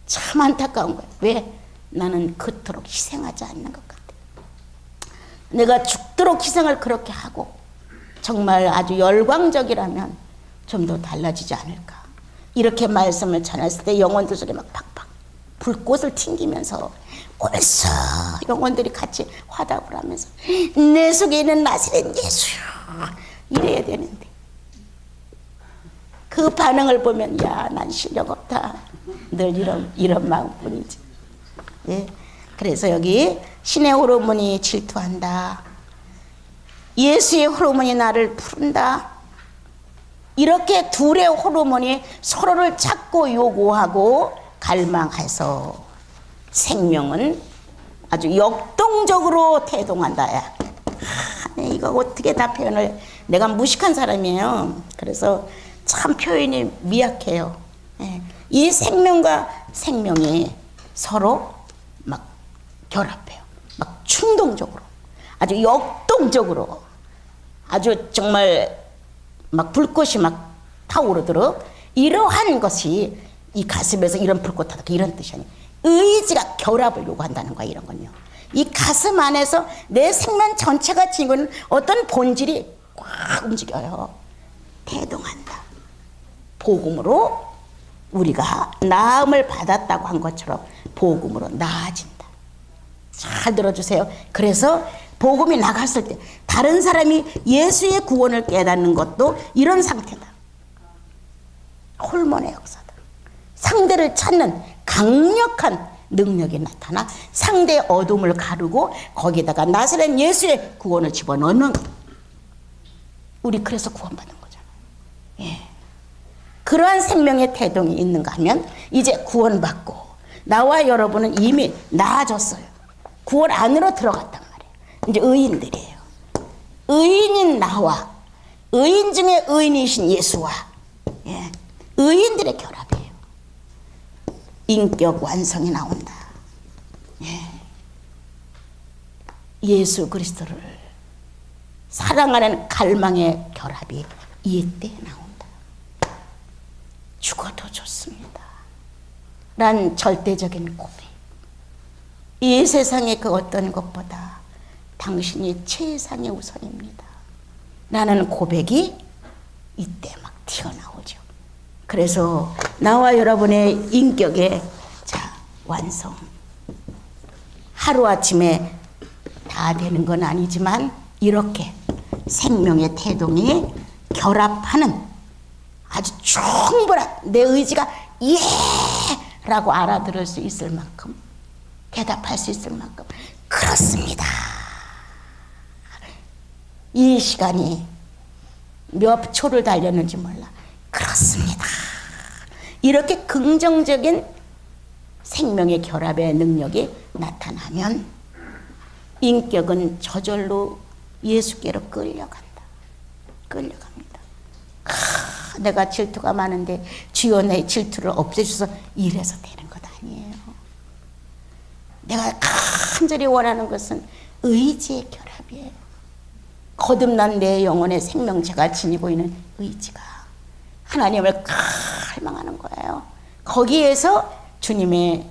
A: 참 안타까운 거야. 왜? 나는 그토록 희생하지 않는 것 같아. 내가 죽도록 희생을 그렇게 하고 정말 아주 열광적이라면 좀 더 달라지지 않을까. 이렇게 말씀을 전했을 때 영혼들 속에 막 팍팍 불꽃을 튕기면서 옳소 영혼들이 같이 화답을 하면서 내 속에 있는 나사렛 예수요 이래야 되는데 그 반응을 보면 야, 난 실력 없다. 늘 이런 마음뿐이지. 예. 그래서 여기 신의 호르몬이 질투한다. 예수의 호르몬이 나를 부른다. 이렇게 둘의 호르몬이 서로를 찾고 요구하고 갈망해서 생명은 아주 역동적으로 태동한다. 야. 이거 어떻게 다 표현을, 내가 무식한 사람이에요. 그래서 참 표현이 미약해요. 예. 이 생명과 생명이 서로 막 결합해요. 막 충동적으로, 아주 역동적으로, 아주 정말 막 불꽃이 막 타오르도록 이러한 것이 이 가슴에서 이런 불꽃 타도록 이런 뜻이 아니에요. 의지가 결합을 요구한다는 거야. 이런 건요. 이 가슴 안에서 내 생명 전체가 지니는 어떤 본질이 꽉 움직여요. 태동한다. 복음으로 우리가 나음을 받았다고 한 것처럼 복음으로 나아진다. 잘 들어주세요. 그래서 복음이 나갔을 때 다른 사람이 예수의 구원을 깨닫는 것도 이런 상태다. 호르몬의 역사다. 상대를 찾는 강력한 능력이 나타나 상대의 어둠을 가르고 거기다가 나사렛 예수의 구원을 집어넣는 것. 우리 그래서 구원받은 거잖아요. 예. 그러한 생명의 태동이 있는가 하면 이제 구원받고 나와 여러분은 이미 나아졌어요. 구원 안으로 들어갔단 말이에요. 이제 의인들이에요. 의인인 나와 의인 중에 의인이신 예수와 예. 의인들의 결합이에요. 인격 완성이 나온다. 예. 예수 그리스도를 사랑하는 갈망의 결합이 이때 나온다. 죽어도 좋습니다. 란 절대적인 고백. 이 세상의 그 어떤 것보다 당신이 최상의 우선입니다. 라는 고백이 이때 막 튀어나오죠. 그래서 나와 여러분의 인격의 완성. 하루아침에 다 되는 건 아니지만 이렇게 생명의 태동이 결합하는 아주 충분한 내 의지가 예! 라고 알아들을 수 있을 만큼 대답할 수 있을 만큼 그렇습니다. 이 시간이 몇 초를 달렸는지 몰라. 그렇습니다. 이렇게 긍정적인 생명의 결합의 능력이 나타나면 인격은 저절로 예수께로 끌려간다. 끌려갑니다. 내가 질투가 많은데 주여 내 질투를 없애주셔서 이래서 되는 것 아니에요. 내가 간절히 원하는 것은 의지의 결합이에요. 거듭난 내 영혼의 생명체가 지니고 있는 의지가 하나님을 갈망하는 거예요. 거기에서 주님의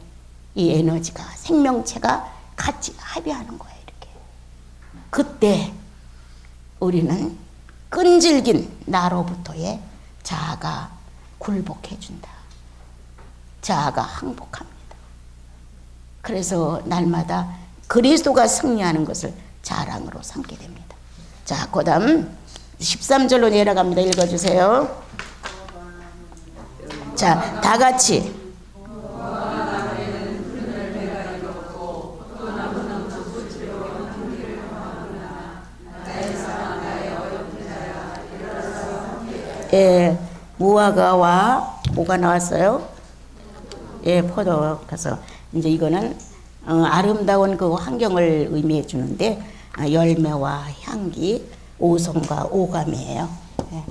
A: 이 에너지가 생명체가 같이 합의하는 거예요. 이렇게 그때 우리는 끈질긴 나로부터의 자아가 굴복해준다. 자아가 항복합니다. 그래서 날마다 그리스도가 승리하는 것을 자랑으로 삼게 됩니다. 자, 그 다음 13절로 내려갑니다. 읽어주세요. 자, 다 같이. 예, 무화과와 뭐가 나왔어요? 예, 포도. 그래서 이제 이거는 아름다운 그 환경을 의미해 주는데 열매와 향기, 오성과 오감이에요. 예.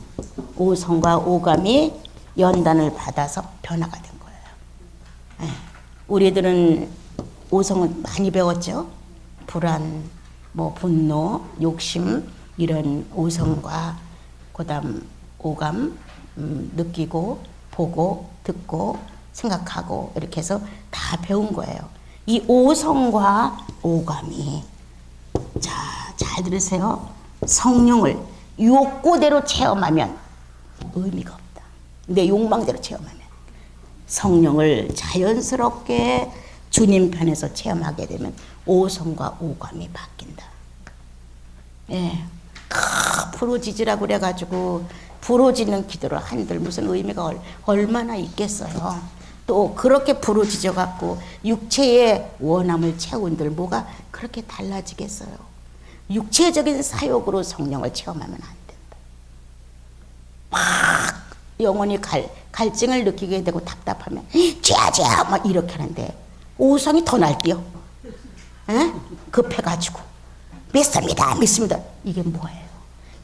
A: 오성과 오감이 연단을 받아서 변화가 된 거예요. 예. 우리들은 오성을 많이 배웠죠. 불안, 뭐 분노, 욕심 이런 오성과 그다음 오감, 느끼고 보고 듣고 생각하고 이렇게 해서 다 배운 거예요. 이 오성과 오감이 자, 잘 들으세요. 성령을 욕구대로 체험하면 의미가 없다. 내 욕망대로 체험하면 성령을 자연스럽게 주님 편에서 체험하게 되면 오성과 오감이 바뀐다. 예, 부르짖으라고 그래가지고 부르짖는 기도를 한들 무슨 의미가 얼마나 있겠어요. 또 그렇게 부르짖어 갖고 육체의 원함을 채운들 뭐가 그렇게 달라지겠어요. 육체적인 사욕으로 성령을 체험하면 안 된다. 막 영혼이 갈증을 느끼게 되고 답답하면 죄야 막 이렇게 하는데 오성이 더 날뛰어. 에? 급해가지고 믿습니다 이게 뭐예요?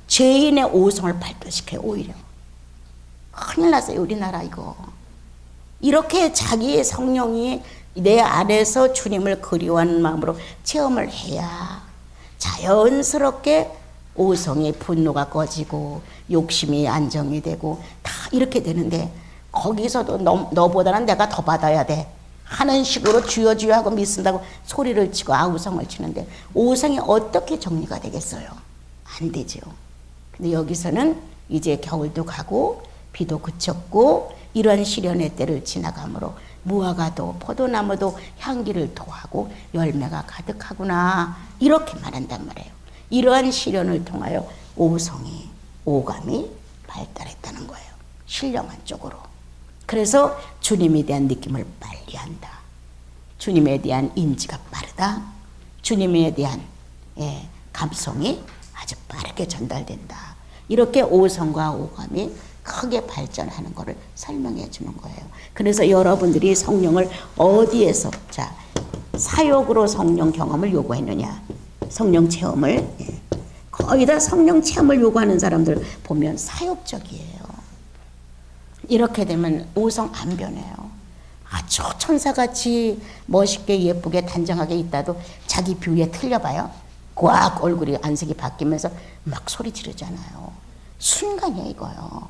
A: 죄인의 오성을 발동시켜요. 오히려 큰일 났어요 우리나라 이거. 이렇게 자기의 성령이 내 안에서 주님을 그리워하는 마음으로 체험을 해야 자연스럽게 오성의 분노가 꺼지고 욕심이 안정이 되고 다 이렇게 되는데 거기서도 너보다는 내가 더 받아야 돼 하는 식으로 주여 주여 하고 믿는다고 소리를 치고 아우성을 치는데 오성이 어떻게 정리가 되겠어요? 안 되죠. 근데 여기서는 이제 겨울도 가고 비도 그쳤고 이런 시련의 때를 지나가므로 무화과도 포도나무도 향기를 토하고 열매가 가득하구나 이렇게 말한단 말이에요. 이러한 시련을 통하여 오성이 오감이 발달했다는 거예요. 신령한 쪽으로. 그래서 주님에 대한 느낌을 빨리 한다. 주님에 대한 인지가 빠르다. 주님에 대한 감성이 아주 빠르게 전달된다. 이렇게 오성과 오감이 크게 발전하는 것을 설명해 주는 거예요. 그래서 여러분들이 성령을 어디에서 자 사욕으로 성령 경험을 요구했느냐 성령 체험을 거의 다 성령 체험을 요구하는 사람들 보면 사욕적이에요. 이렇게 되면 오성 안 변해요. 아주 천사같이 멋있게 예쁘게 단정하게 있다도 자기 뷰에 틀려봐요. 꽉 얼굴이 안색이 바뀌면서 막 소리 지르잖아요. 순간이에요 이거요.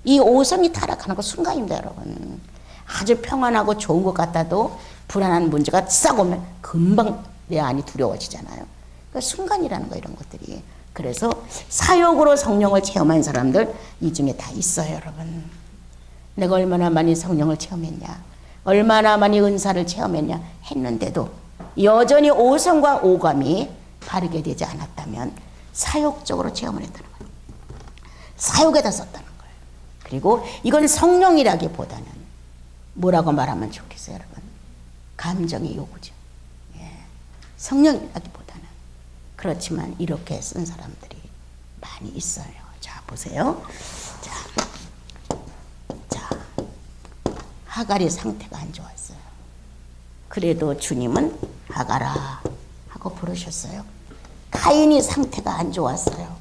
A: 이 오성이 타락하는 거 순간입니다 여러분. 아주 평안하고 좋은 것 같아도 불안한 문제가 싹 오면 금방 내 안이 두려워지잖아요. 그러니까 순간이라는 거 이런 것들이. 그래서 사욕으로 성령을 체험한 사람들 이 중에 다 있어요 여러분. 내가 얼마나 많이 성령을 체험했냐 얼마나 많이 은사를 체험했냐 했는데도 여전히 오성과 오감이 바르게 되지 않았다면 사욕적으로 체험을 했다는 거예요. 사욕에다 썼다는 거예요. 그리고 이건 성령이라기보다는 뭐라고 말하면 좋겠어요 여러분? 감정의 요구죠. 성령이라기보다는. 그렇지만 이렇게 쓴 사람들이 많이 있어요. 자 보세요. 자 하갈이 상태가 안 좋았어요. 그래도 주님은 하갈아 하고 부르셨어요. 가인이 상태가 안 좋았어요.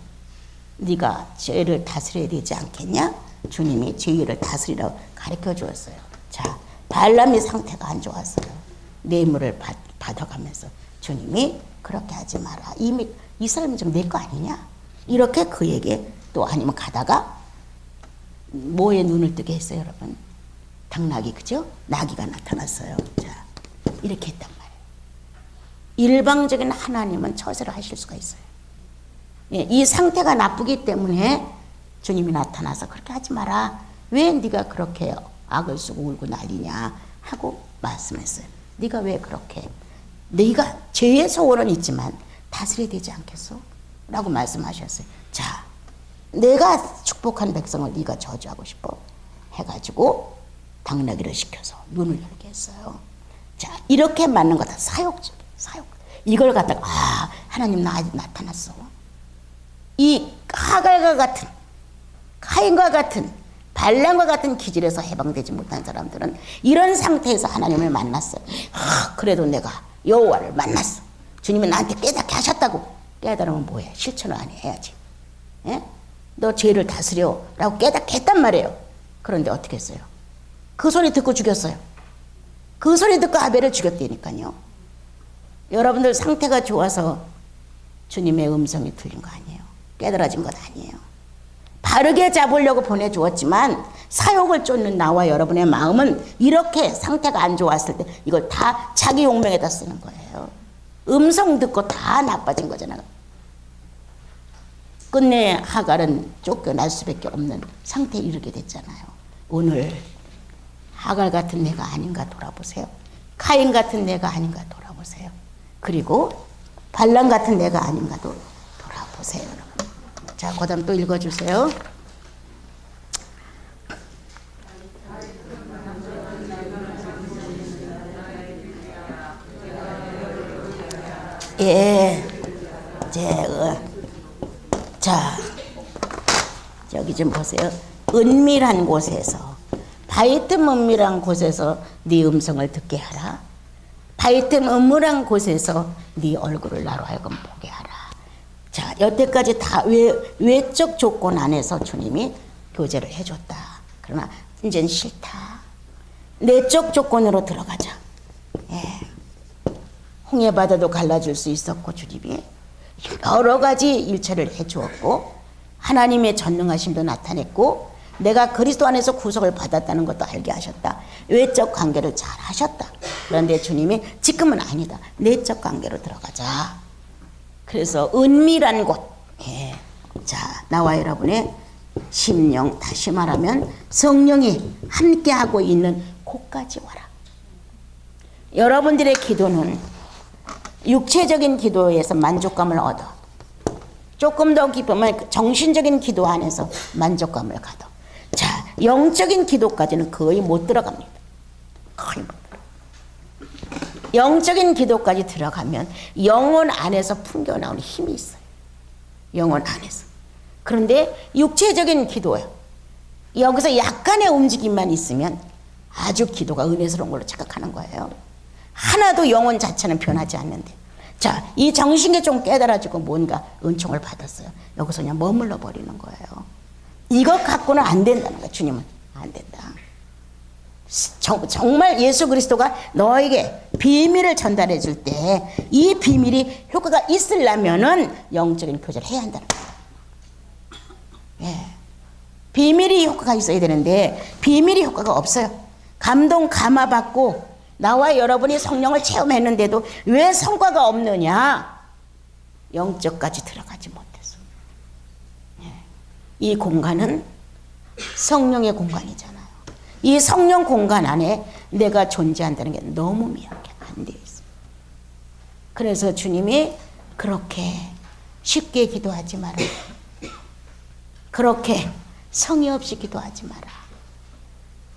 A: 네가 죄를 다스려야 되지 않겠냐? 주님이 죄를 다스리라고 가르쳐 주었어요. 자, 발람이 상태가 안 좋았어요. 뇌물을 받아가면서 주님이 그렇게 하지 마라. 이미 이 사람은 좀 내 거 아니냐? 이렇게 그에게 또 아니면 가다가 뭐에 눈을 뜨게 했어요, 여러분? 당나귀, 그죠? 나귀가 나타났어요. 자, 이렇게 했단 말이에요. 일방적인 하나님은 처세를 하실 수가 있어요. 예, 이 상태가 나쁘기 때문에 주님이 나타나서 그렇게 하지 마라. 왜 네가 그렇게 악을 쓰고 울고 난리냐 하고 말씀했어요. 네가 왜 그렇게, 네가 죄의 소원은 있지만 다스려야 되지 않겠어? 라고 말씀하셨어요. 자, 내가 축복한 백성을 네가 저주하고 싶어 해가지고 당나귀를 시켜서 눈을 열게 했어요. 자, 이렇게 맞는 거다. 사욕적, 사욕. 이걸 갖다가 하나님 나타났어. 이 하갈과 같은, 카인과 같은, 발람과 같은 기질에서 해방되지 못한 사람들은 이런 상태에서 하나님을 만났어요. 그래도 내가 여호와를 만났어. 주님이 나한테 깨닫게 하셨다고. 깨달으면 뭐해? 실천을 안 해야지. 예? 너 죄를 다스려 라고 깨닫게 했단 말이에요. 그런데 어떻게 했어요? 그 소리 듣고 죽였어요. 그 소리 듣고 아벨을 죽였다니까요. 여러분들 상태가 좋아서 주님의 음성이 들린 거 아니에요. 깨달아진 것 아니에요. 바르게 잡으려고 보내주었지만 사욕을 쫓는 나와 여러분의 마음은 이렇게 상태가 안 좋았을 때 이걸 다 자기 용맹에다 쓰는 거예요. 음성 듣고 다 나빠진 거잖아요. 끝내 하갈은 쫓겨날 수밖에 없는 상태에 이르게 됐잖아요. 오늘 하갈 같은 내가 아닌가 돌아보세요. 카인 같은 내가 아닌가 돌아보세요. 그리고 발람 같은 내가 아닌가도 돌아보세요. 여러분. 자, 그 다음 또 읽어주세요. 예, 자, 저기 좀 보세요. 은밀한 곳에서, 바위 틈 은밀한 곳에서 네 음성을 듣게 하라. 바위 틈 은밀한 곳에서 네 얼굴을 나로 하여금 보게 하라. 자, 여태까지 다 외적 조건 안에서 주님이 교제를 해줬다. 그러나 이제는 싫다. 내적 조건으로 들어가자. 예. 홍해바다도 갈라줄 수 있었고 주님이 여러 가지 일처를 해주었고 하나님의 전능하심도 나타냈고 내가 그리스도 안에서 구속을 받았다는 것도 알게 하셨다. 외적 관계를 잘 하셨다. 그런데 주님이 지금은 아니다. 내적 관계로 들어가자. 그래서 은밀한 곳. 예. 자, 나와 여러분의 심령, 다시 말하면 성령이 함께하고 있는 곳까지 와라. 여러분들의 기도는 육체적인 기도에서 만족감을 얻어. 조금 더 깊으면 정신적인 기도 안에서 만족감을 가도. 자, 영적인 기도까지는 거의 못 들어갑니다. 거의 못 들어갑니다. 영적인 기도까지 들어가면 영혼 안에서 풍겨나오는 힘이 있어요. 영혼 안에서. 그런데 육체적인 기도예요. 여기서 약간의 움직임만 있으면 아주 기도가 은혜스러운 걸로 착각하는 거예요. 하나도 영혼 자체는 변하지 않는데. 자, 이 정신이 좀 깨달아지고 뭔가 은총을 받았어요. 여기서 그냥 머물러 버리는 거예요. 이것 갖고는 안 된다는 거예요. 주님은 안 된다. 정말 예수 그리스도가 너에게 비밀을 전달해 줄 때 이 비밀이 효과가 있으려면은 영적인 교제를 해야 한다는 거예요. 예. 비밀이 효과가 있어야 되는데 비밀이 효과가 없어요. 감동 감화받고 나와 여러분이 성령을 체험했는데도 왜 성과가 없느냐? 영적까지 들어가지 못해서. 예. 이 공간은 성령의 공간이잖아요. 이 성령 공간 안에 내가 존재한다는 게 너무 미약해 안 돼 있어요. 그래서 주님이 그렇게 쉽게 기도하지 마라. 그렇게 성의 없이 기도하지 마라.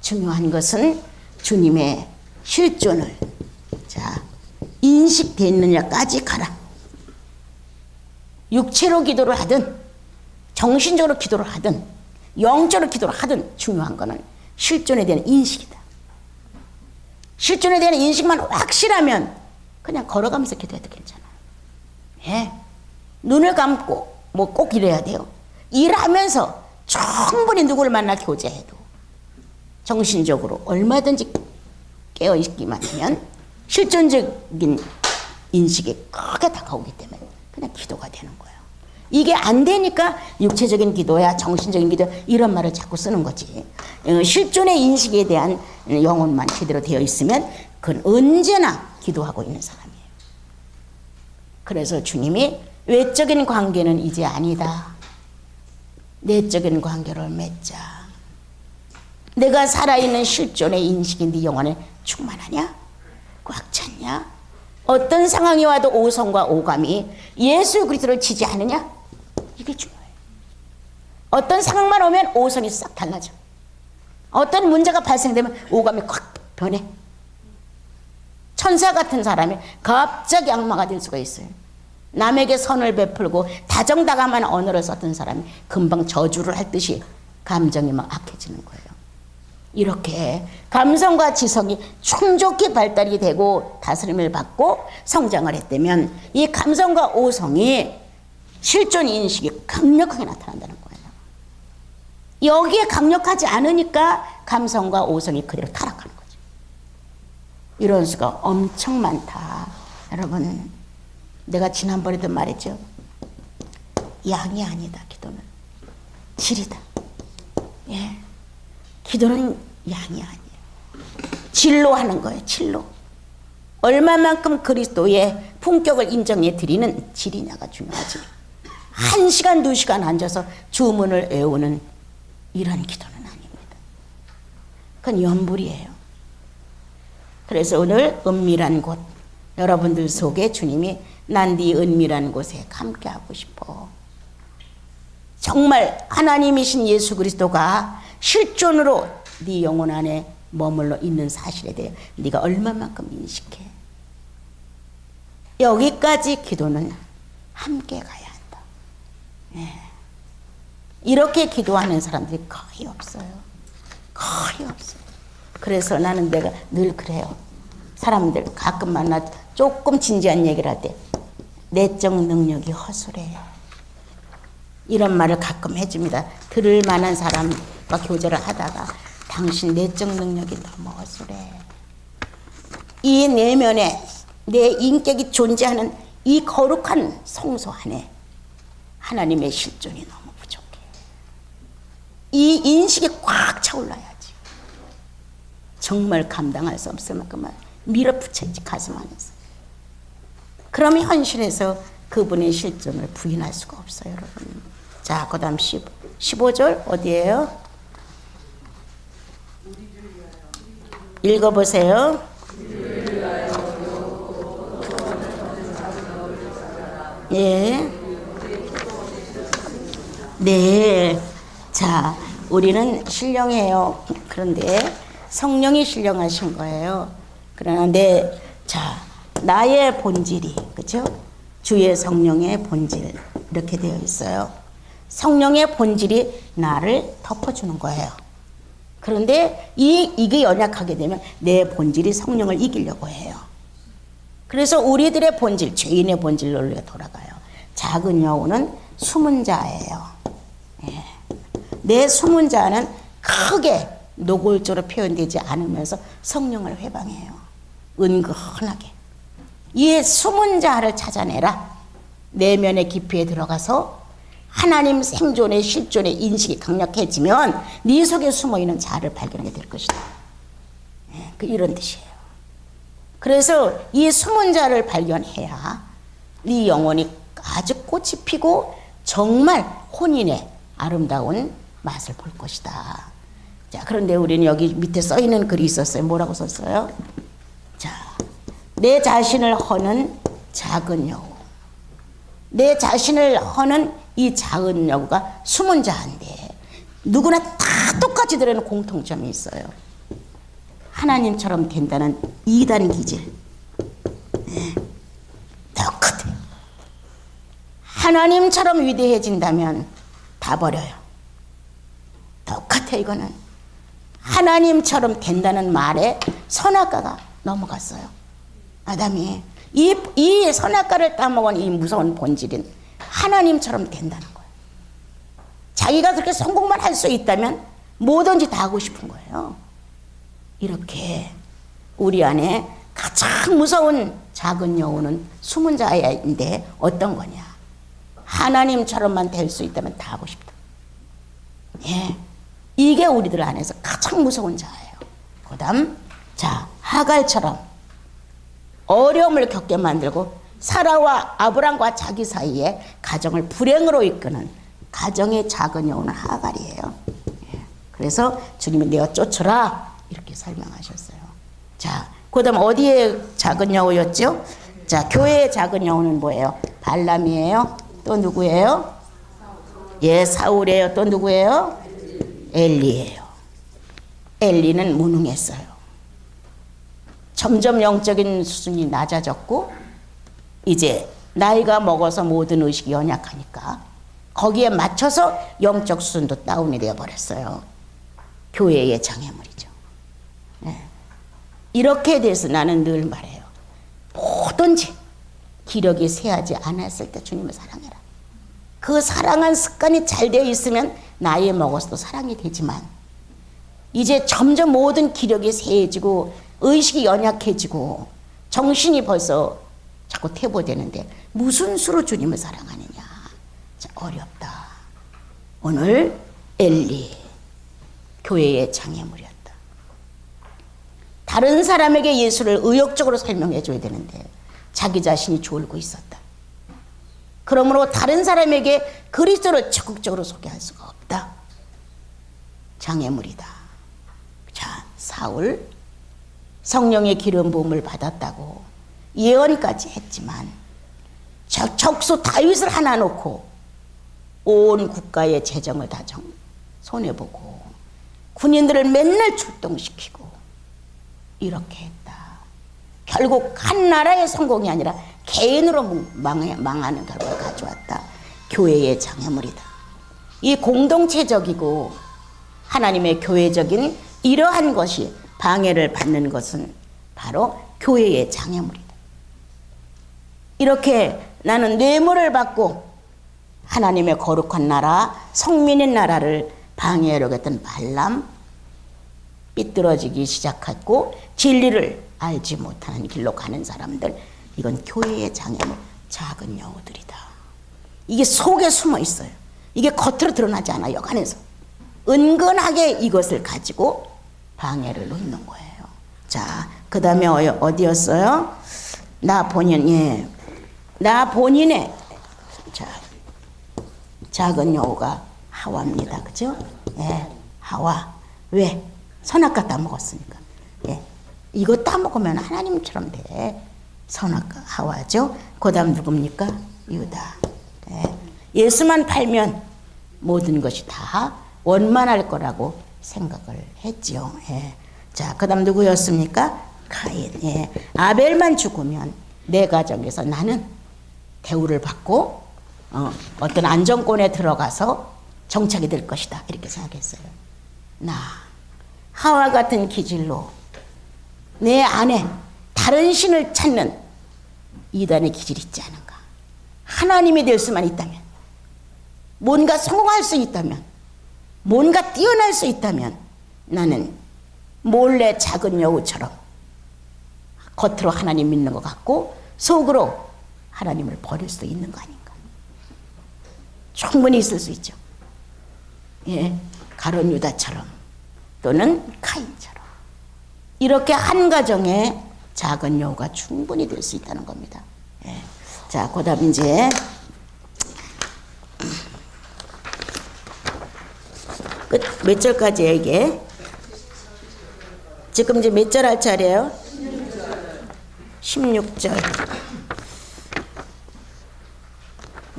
A: 중요한 것은 주님의 실존을 인식되느냐까지 가라. 육체로 기도를 하든 정신적으로 기도를 하든 영적으로 기도를 하든 중요한 거는 실존에 대한 인식이다. 실존에 대한 인식만 확실하면 그냥 걸어가면서 기도해도 괜찮아요. 예. 눈을 감고 뭐 꼭 이래야 돼요. 일하면서 쭉 충분히 누구를 만나 교제해도 정신적으로 얼마든지 깨어있기만 하면 실존적인 인식이 크게 다가오기 때문에 그냥 기도가 되는 거예요. 이게 안 되니까 육체적인 기도야 정신적인 기도 이런 말을 자꾸 쓰는 거지. 실존의 인식에 대한 영혼만 제대로 되어 있으면 그건 언제나 기도하고 있는 사람이에요. 그래서 주님이 외적인 관계는 이제 아니다. 내적인 관계를 맺자. 내가 살아있는 실존의 인식이 네 영혼에 충만하냐? 꽉 찼냐? 어떤 상황이 와도 오성과 오감이 예수 그리스도를 지지하느냐? 이게 중요해요. 어떤 상황만 오면 오성이 싹 달라져. 어떤 문제가 발생되면 오감이 확 변해. 천사 같은 사람이 갑자기 악마가 될 수가 있어요. 남에게 선을 베풀고 다정다감한 언어를 썼던 사람이 금방 저주를 할 듯이 감정이 막 악해지는 거예요. 이렇게 감성과 지성이 충족히 발달이 되고 다스림을 받고 성장을 했다면 이 감성과 오성이 실존 인식이 강력하게 나타난다는 거예요. 여기에 강력하지 않으니까 감성과 오성이 그대로 타락하는 거죠. 이런 수가 엄청 많다. 여러분, 내가 지난번에도 말했죠. 양이 아니다. 기도는 질이다. 예, 기도는 양이 아니에요. 질로 하는 거예요. 질로. 얼마만큼 그리스도의 품격을 인정해 드리는 질이냐가 중요하지. 1시간, 2시간 앉아서 주문을 외우는 이런 기도는 아닙니다. 그건 연불이에요. 그래서 오늘 은밀한 곳, 여러분들 속에 주님이 난 네 은밀한 곳에 함께하고 싶어. 정말 하나님이신 예수 그리스도가 실존으로 네 영혼 안에 머물러 있는 사실에 대해 네가 얼마만큼 인식해. 여기까지 기도는 함께 가야 한다. 네. 이렇게 기도하는 사람들이 거의 없어요. 거의 없어요. 그래서 나는 내가 늘 그래요. 사람들 가끔 만나 조금 진지한 얘기를 할 때 내적 능력이 허술해. 이런 말을 가끔 해줍니다. 들을 만한 사람과 교제를 하다가 당신 내적 능력이 너무 허술해. 이 내면에 내 인격이 존재하는 이 거룩한 성소 안에 하나님의 실존이 너무 부족해. 이 인식이 꽉 차올라야지. 정말 감당할 수 없을 만큼 밀어붙여야지 가슴 안에서. 그럼 현실에서 그분의 실존을 부인할 수가 없어요, 여러분. 자, 그 다음 15절 어디예요? 읽어보세요. 예. 네. 자, 우리는 신령해요. 그런데 성령이 신령하신 거예요. 그러나 나의 본질이, 그렇죠? 주의 성령의 본질 이렇게 되어 있어요. 성령의 본질이 나를 덮어주는 거예요. 그런데 이게 연약하게 되면 내 본질이 성령을 이기려고 해요. 그래서 우리들의 본질, 죄인의 본질로 우리가 돌아가요. 작은 여우는 숨은 자예요. 예. 내 숨은 자는 크게 노골적으로 표현되지 않으면서 성령을 회방해요. 은근하게. 이 숨은 자를 찾아내라. 내면의 깊이에 들어가서 하나님 생존의 실존의 인식이 강력해지면 네 속에 숨어있는 자를 발견하게 될 것이다. 예, 이런 뜻이에요. 그래서 이 숨은 자를 발견해야 네 영혼이 아주 꽃이 피고 정말 혼인의 아름다운 맛을 볼 것이다. 자, 그런데 우리는 여기 밑에 써있는 글이 있었어요. 뭐라고 썼어요? 자, 내 자신을 허는 작은 여우. 내 자신을 허는 이 작은 여우가 숨은 자인데 누구나 다 똑같이 들어는 공통점이 있어요. 하나님처럼 된다는 2단 기질. 네. 똑같아. 하나님처럼 위대해진다면 다 버려요. 똑같아. 이거는 하나님처럼 된다는 말에 선악과가 넘어갔어요. 아담이 이 선악과를 따먹은 이 무서운 본질은 하나님처럼 된다는 거예요. 자기가 그렇게 성공만 할 수 있다면 뭐든지 다 하고 싶은 거예요. 이렇게 우리 안에 가장 무서운 작은 여우는 숨은 자인데 어떤 거냐? 하나님처럼만 될 수 있다면 다 하고 싶다. 예, 이게 우리들 안에서 가장 무서운 자예요. 그다음, 자, 하갈처럼 어려움을 겪게 만들고 사라와 아브람과 자기 사이에 가정을 불행으로 이끄는 가정의 작은 여우는 하갈이에요. 예, 그래서 주님이 내어 쫓으라 이렇게 설명하셨어요. 자, 그다음 어디에 작은 여우였죠? 자, 교회의 작은 여우는 뭐예요? 발람이에요. 또 누구예요? 예, 사울이에요. 또 누구예요? 엘리예요. 엘리는 무능했어요. 점점 영적인 수준이 낮아졌고 이제 나이가 먹어서 모든 의식이 연약하니까 거기에 맞춰서 영적 수준도 다운이 되어버렸어요. 교회의 장애물이죠. 네. 이렇게 돼서 나는 늘 말해요. 뭐든지 기력이 쇠하지 않았을 때 주님을 사랑해라. 그 사랑한 습관이 잘 되어 있으면 나이 먹어서도 사랑이 되지만 이제 점점 모든 기력이 쇠해지고 의식이 연약해지고 정신이 벌써 자꾸 퇴보되는데 무슨 수로 주님을 사랑하느냐. 자, 어렵다. 오늘 엘리 교회의 장애물이었다. 다른 사람에게 예수를 의욕적으로 설명해 줘야 되는데 자기 자신이 졸고 있었다. 그러므로 다른 사람에게 그리스도를 적극적으로 소개할 수가 없다. 장애물이다. 자, 사울 성령의 기름 부음을 받았다고 예언까지 했지만 적수 다윗을 하나 놓고 온 국가의 재정을 다 손해보고 군인들을 맨날 출동시키고 이렇게 했다. 결국 한 나라의 성공이 아니라 개인으로 망하는 결과를 가져왔다. 교회의 장애물이다. 이 공동체적이고 하나님의 교회적인 이러한 것이 방해를 받는 것은 바로 교회의 장애물이다. 이렇게 나는 뇌물을 받고 하나님의 거룩한 나라, 성민의 나라를 방해하려고 했던 발람, 삐뚤어지기 시작했고 진리를 알지 못하는 길로 가는 사람들, 이건 교회의 장애물, 작은 여우들이다. 이게 속에 숨어 있어요. 이게 겉으로 드러나지 않아요. 안에서 은근하게 이것을 가지고 방해를 놓는 거예요. 자, 그 다음에 어디였어요? 나 본인, 예, 나 본인의, 자, 작은 여우가 하와입니다. 그죠? 예, 하와. 왜? 선악과 따먹었으니까. 예, 이거 따먹으면 하나님처럼 돼. 선악과 하와죠. 그 다음 누굽니까? 유다. 예, 예수만 팔면 모든 것이 다 원만할 거라고 생각을 했죠. 예. 자, 그 다음 누구였습니까? 가인. 예. 아벨만 죽으면 내 가정에서 나는 대우를 받고 어떤 안정권에 들어가서 정착이 될 것이다. 이렇게 생각했어요. 나 하와 같은 기질로 내 안에 다른 신을 찾는 이단의 기질이 있지 않은가. 하나님이 될 수만 있다면, 뭔가 성공할 수 있다면, 뭔가 뛰어날 수 있다면 나는 몰래 작은 여우처럼 겉으로 하나님 믿는 것 같고 속으로 하나님을 버릴 수도 있는 거 아닌가. 충분히 있을 수 있죠. 예, 가룟 유다처럼 또는 카인처럼 이렇게 한 가정에 작은 여우가 충분히 될 수 있다는 겁니다. 예. 자, 그다음 이제 끝. 몇 절까지예요 이게? 지금 이제 몇 절 할 차례예요? 16절.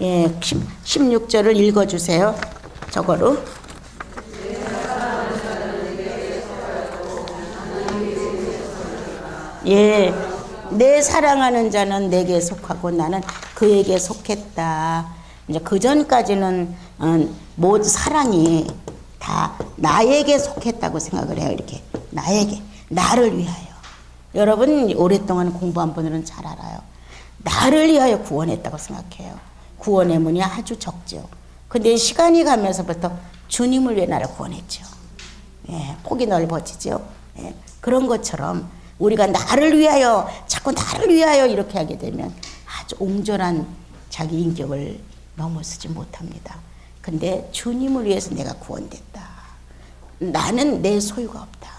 A: 예, 16절을 읽어주세요. 저거로. 예, 내 사랑하는 자는 내게 속하고 나는 그에게 속했다. 이제 그 전까지는 모든 사랑이 다 나에게 속했다고 생각을 해요. 이렇게 나에게, 나를 위하여. 여러분 오랫동안 공부한 분들은 잘 알아요. 나를 위하여 구원했다고 생각해요. 구원의 문이 아주 적죠. 근데 시간이 가면서부터 주님을 위해 나를 구원했죠. 예, 폭이 넓어지죠. 예, 그런 것처럼 우리가 나를 위하여, 자꾸 나를 위하여 이렇게 하게 되면 아주 옹졸한 자기 인격을 넘어서지 못합니다. 근데 주님을 위해서 내가 구원됐다. 나는 내 소유가 없다.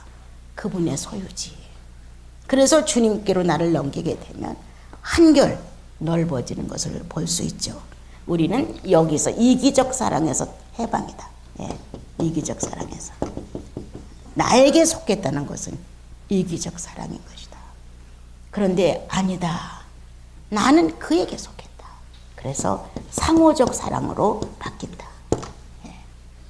A: 그분의 소유지. 그래서 주님께로 나를 넘기게 되면 한결 넓어지는 것을 볼 수 있죠. 우리는 여기서 이기적 사랑에서 해방이다. 예, 이기적 사랑에서. 나에게 속했다는 것은 이기적 사랑인 것이다. 그런데 아니다. 나는 그에게 속했다. 그래서 상호적 사랑으로 바뀐다. 예,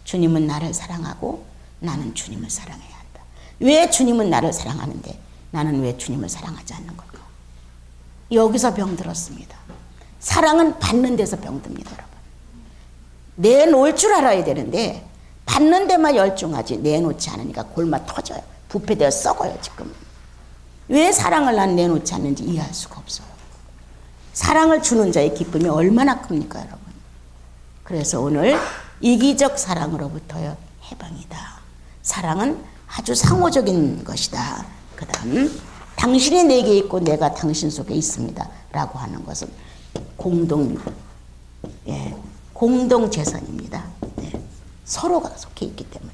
A: 주님은 나를 사랑하고 나는 주님을 사랑해야 한다. 왜 주님은 나를 사랑하는데 나는 왜 주님을 사랑하지 않는 걸까? 여기서 병들었습니다. 사랑은 받는 데서 병듭니다, 여러분. 내놓을 줄 알아야 되는데 받는 데만 열중하지 내놓지 않으니까 골마 터져요. 부패되어 썩어요, 지금. 왜 사랑을 난 내놓지 않는지 이해할 수가 없어요. 사랑을 주는 자의 기쁨이 얼마나 큽니까, 여러분. 그래서 오늘 이기적 사랑으로부터의 해방이다. 사랑은 아주 상호적인 것이다. 그 다음 당신이 내게 있고 내가 당신 속에 있습니다 라고 하는 것은 공동 재산입니다. 서로가 속해 있기 때문에.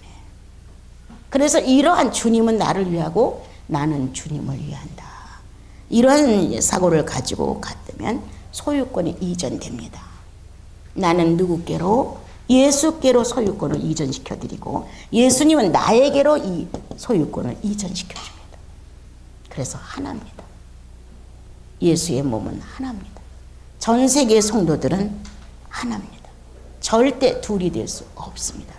A: 그래서 이러한 주님은 나를 위하고 나는 주님을 위한다. 이런 사고를 가지고 갔다면 소유권이 이전됩니다. 나는 누구께로? 예수께로 소유권을 이전시켜드리고 예수님은 나에게로 이 소유권을 이전시켜줍니다. 그래서 하나입니다. 예수의 몸은 하나입니다. 전 세계의 성도들은 하나입니다. 절대 둘이 될 수 없습니다.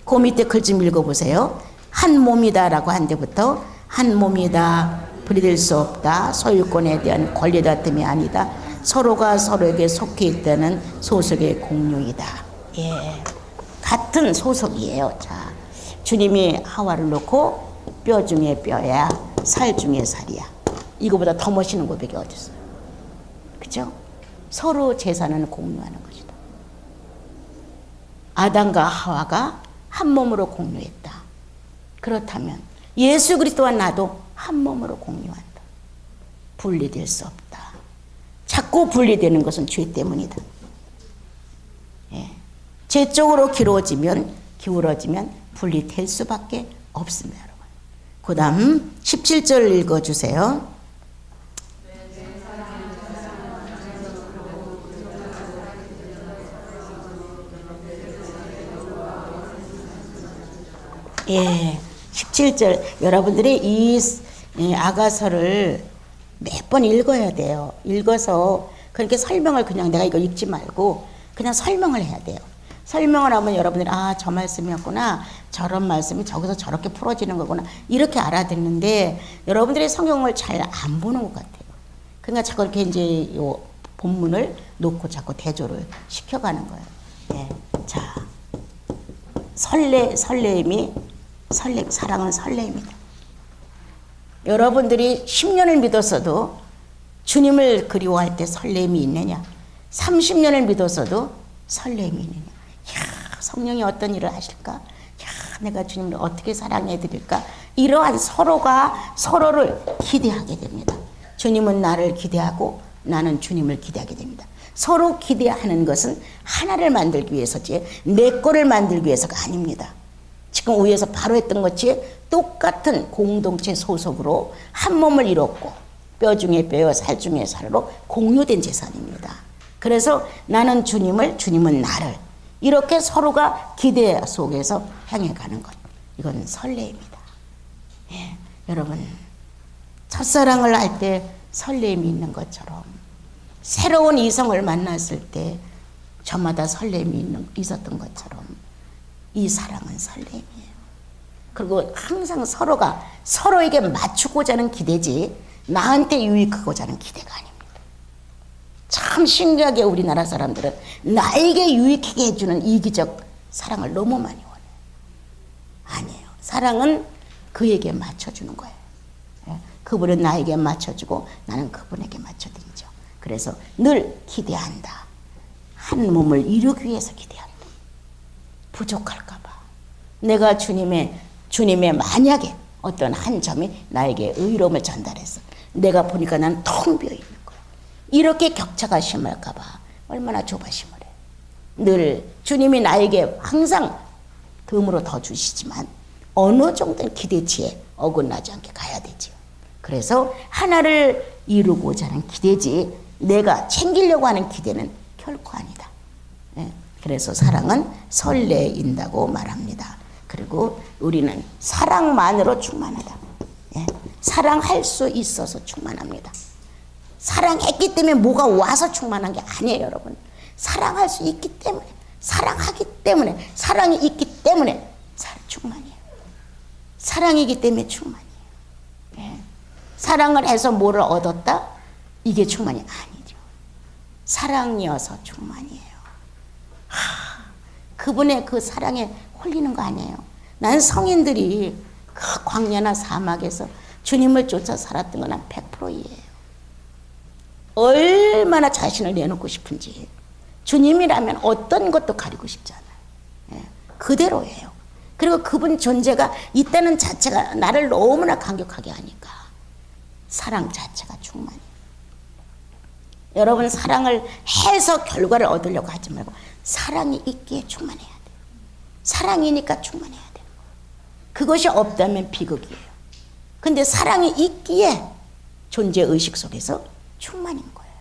A: 그 밑에 글 좀 읽어보세요. 한 몸이다 라고 한 데부터 한 몸이다, 분리될 수 없다, 소유권에 대한 권리 다툼이 아니다, 서로가 서로에게 속해 있다는 소속의 공유이다. 예, 같은 소속이에요. 자, 주님이 하와를 놓고 뼈 중에 뼈야, 살 중에 살이야. 이거보다 더 멋있는 고백이 어디 있어요? 그죠? 서로 재산을 공유하는 것이다. 아담과 하와가 한 몸으로 공유했다. 그렇다면 예수 그리스도와 나도 한 몸으로 공유한다. 분리될 수 없다. 자꾸 분리되는 것은 죄 때문이다. 예. 죄 쪽으로 기울어지면 분리될 수밖에 없습니다, 여러분. 그 다음 17절 읽어주세요. 예, 17절 여러분들이 이 아가서를 몇 번 읽어야 돼요. 읽어서 그렇게 설명을 그냥 내가 이거 읽지 말고 그냥 설명을 해야 돼요. 설명을 하면 여러분들이 아, 저 말씀이었구나, 저런 말씀이 저기서 저렇게 풀어지는 거구나, 이렇게 알아듣는데 여러분들이 성경을 잘 안 보는 것 같아요. 그러니까 자꾸 이렇게 이제 요 본문을 놓고 자꾸 대조를 시켜가는 거예요. 예, 자, 사랑은 설레입니다. 여러분들이 10년을 믿었어도 주님을 그리워할 때 설렘이 있느냐? 30년을 믿었어도 설렘이 있느냐? 야, 성령이 어떤 일을 하실까? 야, 내가 주님을 어떻게 사랑해 드릴까? 이러한 서로가 서로를 기대하게 됩니다. 주님은 나를 기대하고 나는 주님을 기대하게 됩니다. 서로 기대하는 것은 하나를 만들기 위해서지 내 거를 만들기 위해서가 아닙니다. 지금 위에서 바로 했던 것이 똑같은 공동체 소속으로 한 몸을 이뤘고 뼈 중에 뼈요 살 중에 살로 공유된 재산입니다. 그래서 나는 주님을, 주님은 나를, 이렇게 서로가 기대 속에서 향해 가는 것, 이건 설레입니다. 예, 여러분, 첫사랑을 할 때 설렘이 있는 것처럼 새로운 이성을 만났을 때 저마다 설렘이 있었던 것처럼 이 사랑은 설렘이에요. 그리고 항상 서로가 서로에게 맞추고자 하는 기대지 나한테 유익하고자 하는 기대가 아닙니다. 참 신기하게 우리나라 사람들은 나에게 유익하게 해주는 이기적 사랑을 너무 많이 원해요. 아니에요. 사랑은 그에게 맞춰주는 거예요. 그분은 나에게 맞춰주고 나는 그분에게 맞춰드리죠. 그래서 늘 기대한다. 한 몸을 이루기 위해서 기대한다. 부족할까봐. 내가 주님의 만약에 어떤 한 점이 나에게 의로움을 전달해서 내가 보니까 나는 텅 비어 있는 거야. 이렇게 격차가 심할까봐 얼마나 조바심을 해. 늘 주님이 나에게 항상 덤으로 더 주시지만 어느 정도는 기대치에 어긋나지 않게 가야 되죠. 그래서 하나를 이루고자 하는 기대지 내가 챙기려고 하는 기대는 결코 아니다. 그래서 사랑은 설레인다고 말합니다. 그리고 우리는 사랑만으로 충만하다. 사랑할 수 있어서 충만합니다. 사랑했기 때문에 뭐가 와서 충만한 게 아니에요, 여러분. 사랑할 수 있기 때문에, 사랑하기 때문에, 사랑이 있기 때문에 충만이에요. 사랑이기 때문에 충만이에요. 사랑을 해서 뭐를 얻었다? 이게 충만이 아니죠. 사랑이어서 충만이에요. 그분의 그 사랑에 홀리는 거 아니에요. 난 성인들이 그 광야나 사막에서 주님을 쫓아 살았던 건 한 100%예요. 얼마나 자신을 내놓고 싶은지. 주님이라면 어떤 것도 가리고 싶지 않아요. 그대로예요. 그리고 그분 존재가 있다는 자체가 나를 너무나 감격하게 하니까 사랑 자체가 충만해요. 여러분, 사랑을 해서 결과를 얻으려고 하지 말고 사랑이 있기에 충만해야 돼요. 사랑이니까 충만해야 돼요. 그것이 없다면 비극이에요. 근데 사랑이 있기에 존재의식 속에서 충만인 거예요.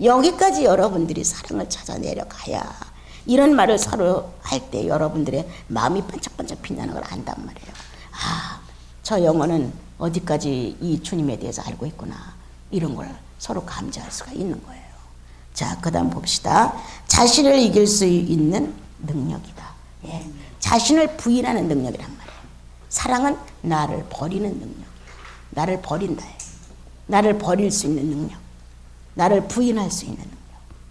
A: 여기까지 여러분들이 사랑을 찾아 내려가야 이런 말을 서로 할 때 여러분들의 마음이 반짝반짝 빛나는 걸 안단 말이에요. 아, 저 영혼은 어디까지 이 주님에 대해서 알고 있구나. 이런 걸 서로 감지할 수가 있는 거예요. 자, 그 다음 봅시다. 자신을 이길 수 있는 능력이다. 자신을 부인하는 능력이란 말이에요. 사랑은 나를 버리는 능력이에요. 나를 버린다. 나를 버릴 수 있는 능력. 나를 부인할 수 있는 능력.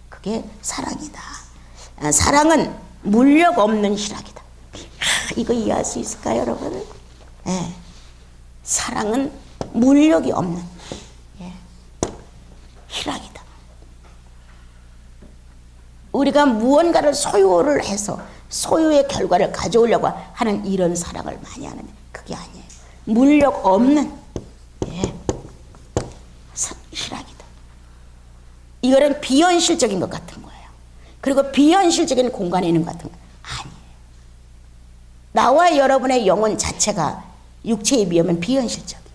A: 그게 사랑이다. 사랑은 물력 없는 희락이다. 이거 이해할 수 있을까요, 여러분? 사랑은 물력이 없는 희락이다. 우리가 무언가를 소유를 해서 소유의 결과를 가져오려고 하는 이런 사랑을 많이 하는데 그게 아니에요. 물력 없는 희락이다. 이거는 비현실적인 것 같은 거예요. 그리고 비현실적인 공간에 있는 것 같은 거 아니에요. 나와 여러분의 영혼 자체가 육체에 비하면 비현실적이에요.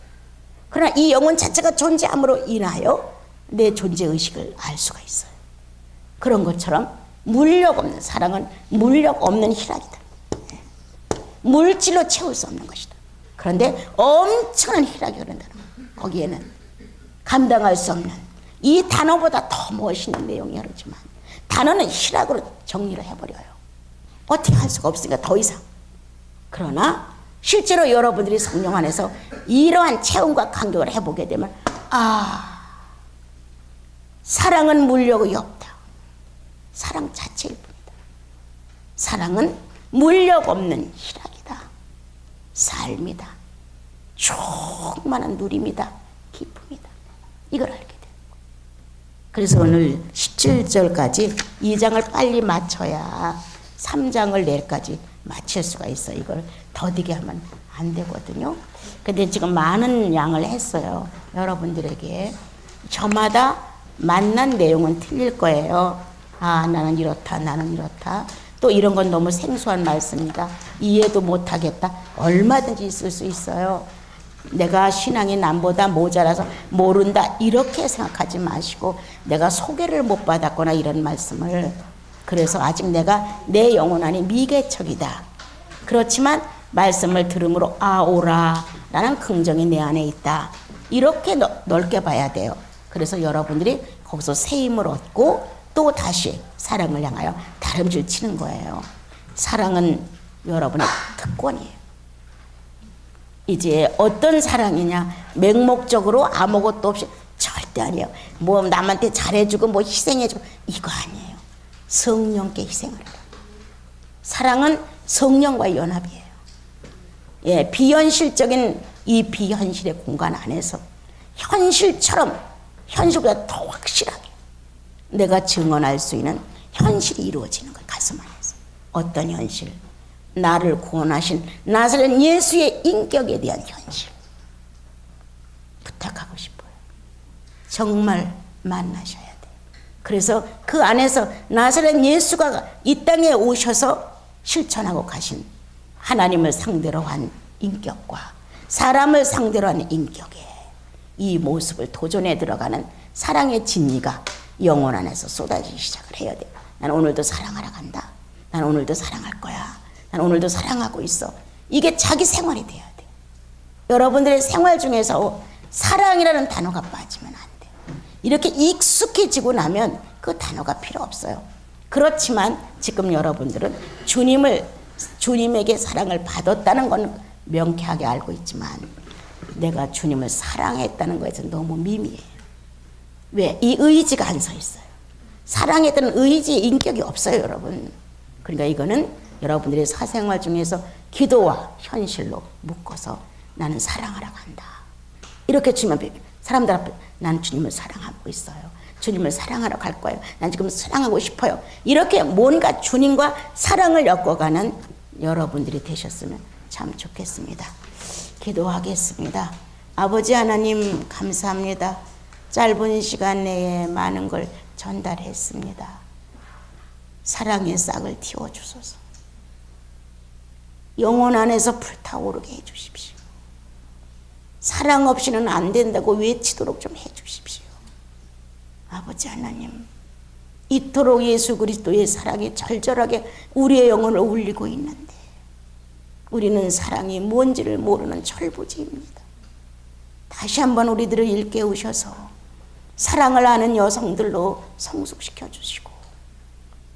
A: 그러나 이 영혼 자체가 존재함으로 인하여 내 존재의식을 알 수가 있어요. 그런 것처럼 물력 없는 사랑은 물력 없는 희락이다. 물질로 채울 수 없는 것이다. 그런데 엄청난 희락이 흐른다는 거예요. 거기에는 감당할 수 없는 이 단어보다 더 멋있는 내용이 흐르지만 단어는 희락으로 정리를 해버려요. 어떻게 할 수가 없으니까 더 이상. 그러나 실제로 여러분들이 성령 안에서 이러한 체험과 감격을 해보게 되면 사랑은 물력이 없다. 사랑 자체일 뿐이다. 사랑은 물력 없는 희락이다. 삶이다. 충만한 누림이다. 기쁨이다. 이걸 알게 돼요. 그래서 오늘 17절까지 2장을 빨리 맞춰야 3장을 내일까지 마칠 수가 있어요. 이걸 더디게 하면 안 되거든요. 근데 지금 많은 양을 했어요. 여러분들에게. 저마다 만난 내용은 틀릴 거예요. 나는 이렇다, 나는 이렇다. 또 이런 건 너무 생소한 말씀이다. 이해도 못하겠다. 얼마든지 있을 수 있어요. 내가 신앙이 남보다 모자라서 모른다 이렇게 생각하지 마시고 내가 소개를 못 받았거나 이런 말씀을 그래서 아직 내가 내 영혼 안이 미개척이다. 그렇지만 말씀을 들음으로 오라 라는 긍정이 내 안에 있다. 이렇게 넓게 봐야 돼요. 그래서 여러분들이 거기서 새 힘을 얻고 또 다시 사랑을 향하여 다름질 치는 거예요. 사랑은 여러분의 특권이에요. 이제 어떤 사랑이냐 맹목적으로 아무것도 없이 절대 아니에요. 뭐 남한테 잘해주고 뭐 희생해주고 이거 아니에요. 성령께 희생을 해요. 사랑은 성령과의 연합이에요. 비현실적인 이 비현실의 공간 안에서 현실처럼 현실보다 더 확실하게 내가 증언할 수 있는 현실이 이루어지는 거예요. 가슴 안에서. 어떤 현실? 나를 구원하신 나사렛 예수의 인격에 대한 현실 부탁하고 싶어요. 정말 만나셔야 돼요. 그래서 그 안에서 나사렛 예수가 이 땅에 오셔서 실천하고 가신 하나님을 상대로 한 인격과 사람을 상대로 한 인격의 이 모습을 도전에 들어가는 사랑의 진리가 영혼 안에서 쏟아지기 시작을 해야 돼요. 난 오늘도 사랑하러 간다. 난 오늘도 사랑할 거야. 난 오늘도 사랑하고 있어. 이게 자기 생활이 돼야 돼요. 여러분들의 생활 중에서 사랑이라는 단어가 빠지면 안 돼요. 이렇게 익숙해지고 나면 그 단어가 필요 없어요. 그렇지만 지금 여러분들은 주님에게 사랑을 받았다는 건 명쾌하게 알고 있지만 내가 주님을 사랑했다는 것에서 너무 미미해요. 왜? 이 의지가 안 서 있어요. 사랑했다는 의지의 인격이 없어요, 여러분. 그러니까 이거는 여러분들의 사생활 중에서 기도와 현실로 묶어서 나는 사랑하러 간다. 이렇게 주님 앞에 사람들 앞에 난 주님을 사랑하고 있어요. 주님을 사랑하러 갈 거예요. 난 지금 사랑하고 싶어요. 이렇게 뭔가 주님과 사랑을 엮어가는 여러분들이 되셨으면 참 좋겠습니다. 기도하겠습니다. 아버지 하나님 감사합니다. 짧은 시간 내에 많은 걸 전달했습니다. 사랑의 싹을 틔워주소서. 영혼 안에서 불타오르게 해주십시오. 사랑 없이는 안 된다고 외치도록 좀 해주십시오. 아버지 하나님, 이토록 예수 그리스도의 사랑이 절절하게 우리의 영혼을 울리고 있는데 우리는 사랑이 뭔지를 모르는 철부지입니다. 다시 한번 우리들을 일깨우셔서 사랑을 아는 여성들로 성숙시켜 주시고,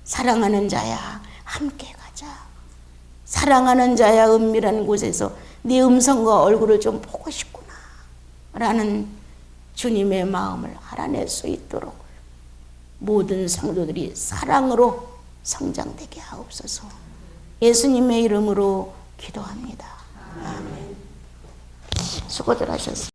A: 사랑하는 자야 함께 가자. 사랑하는 자야 은밀한 곳에서 네 음성과 얼굴을 좀 보고 싶구나 라는 주님의 마음을 알아낼 수 있도록 모든 성도들이 사랑으로 성장되게 하옵소서. 예수님의 이름으로 기도합니다. 아멘. 수고들 하셨습니다.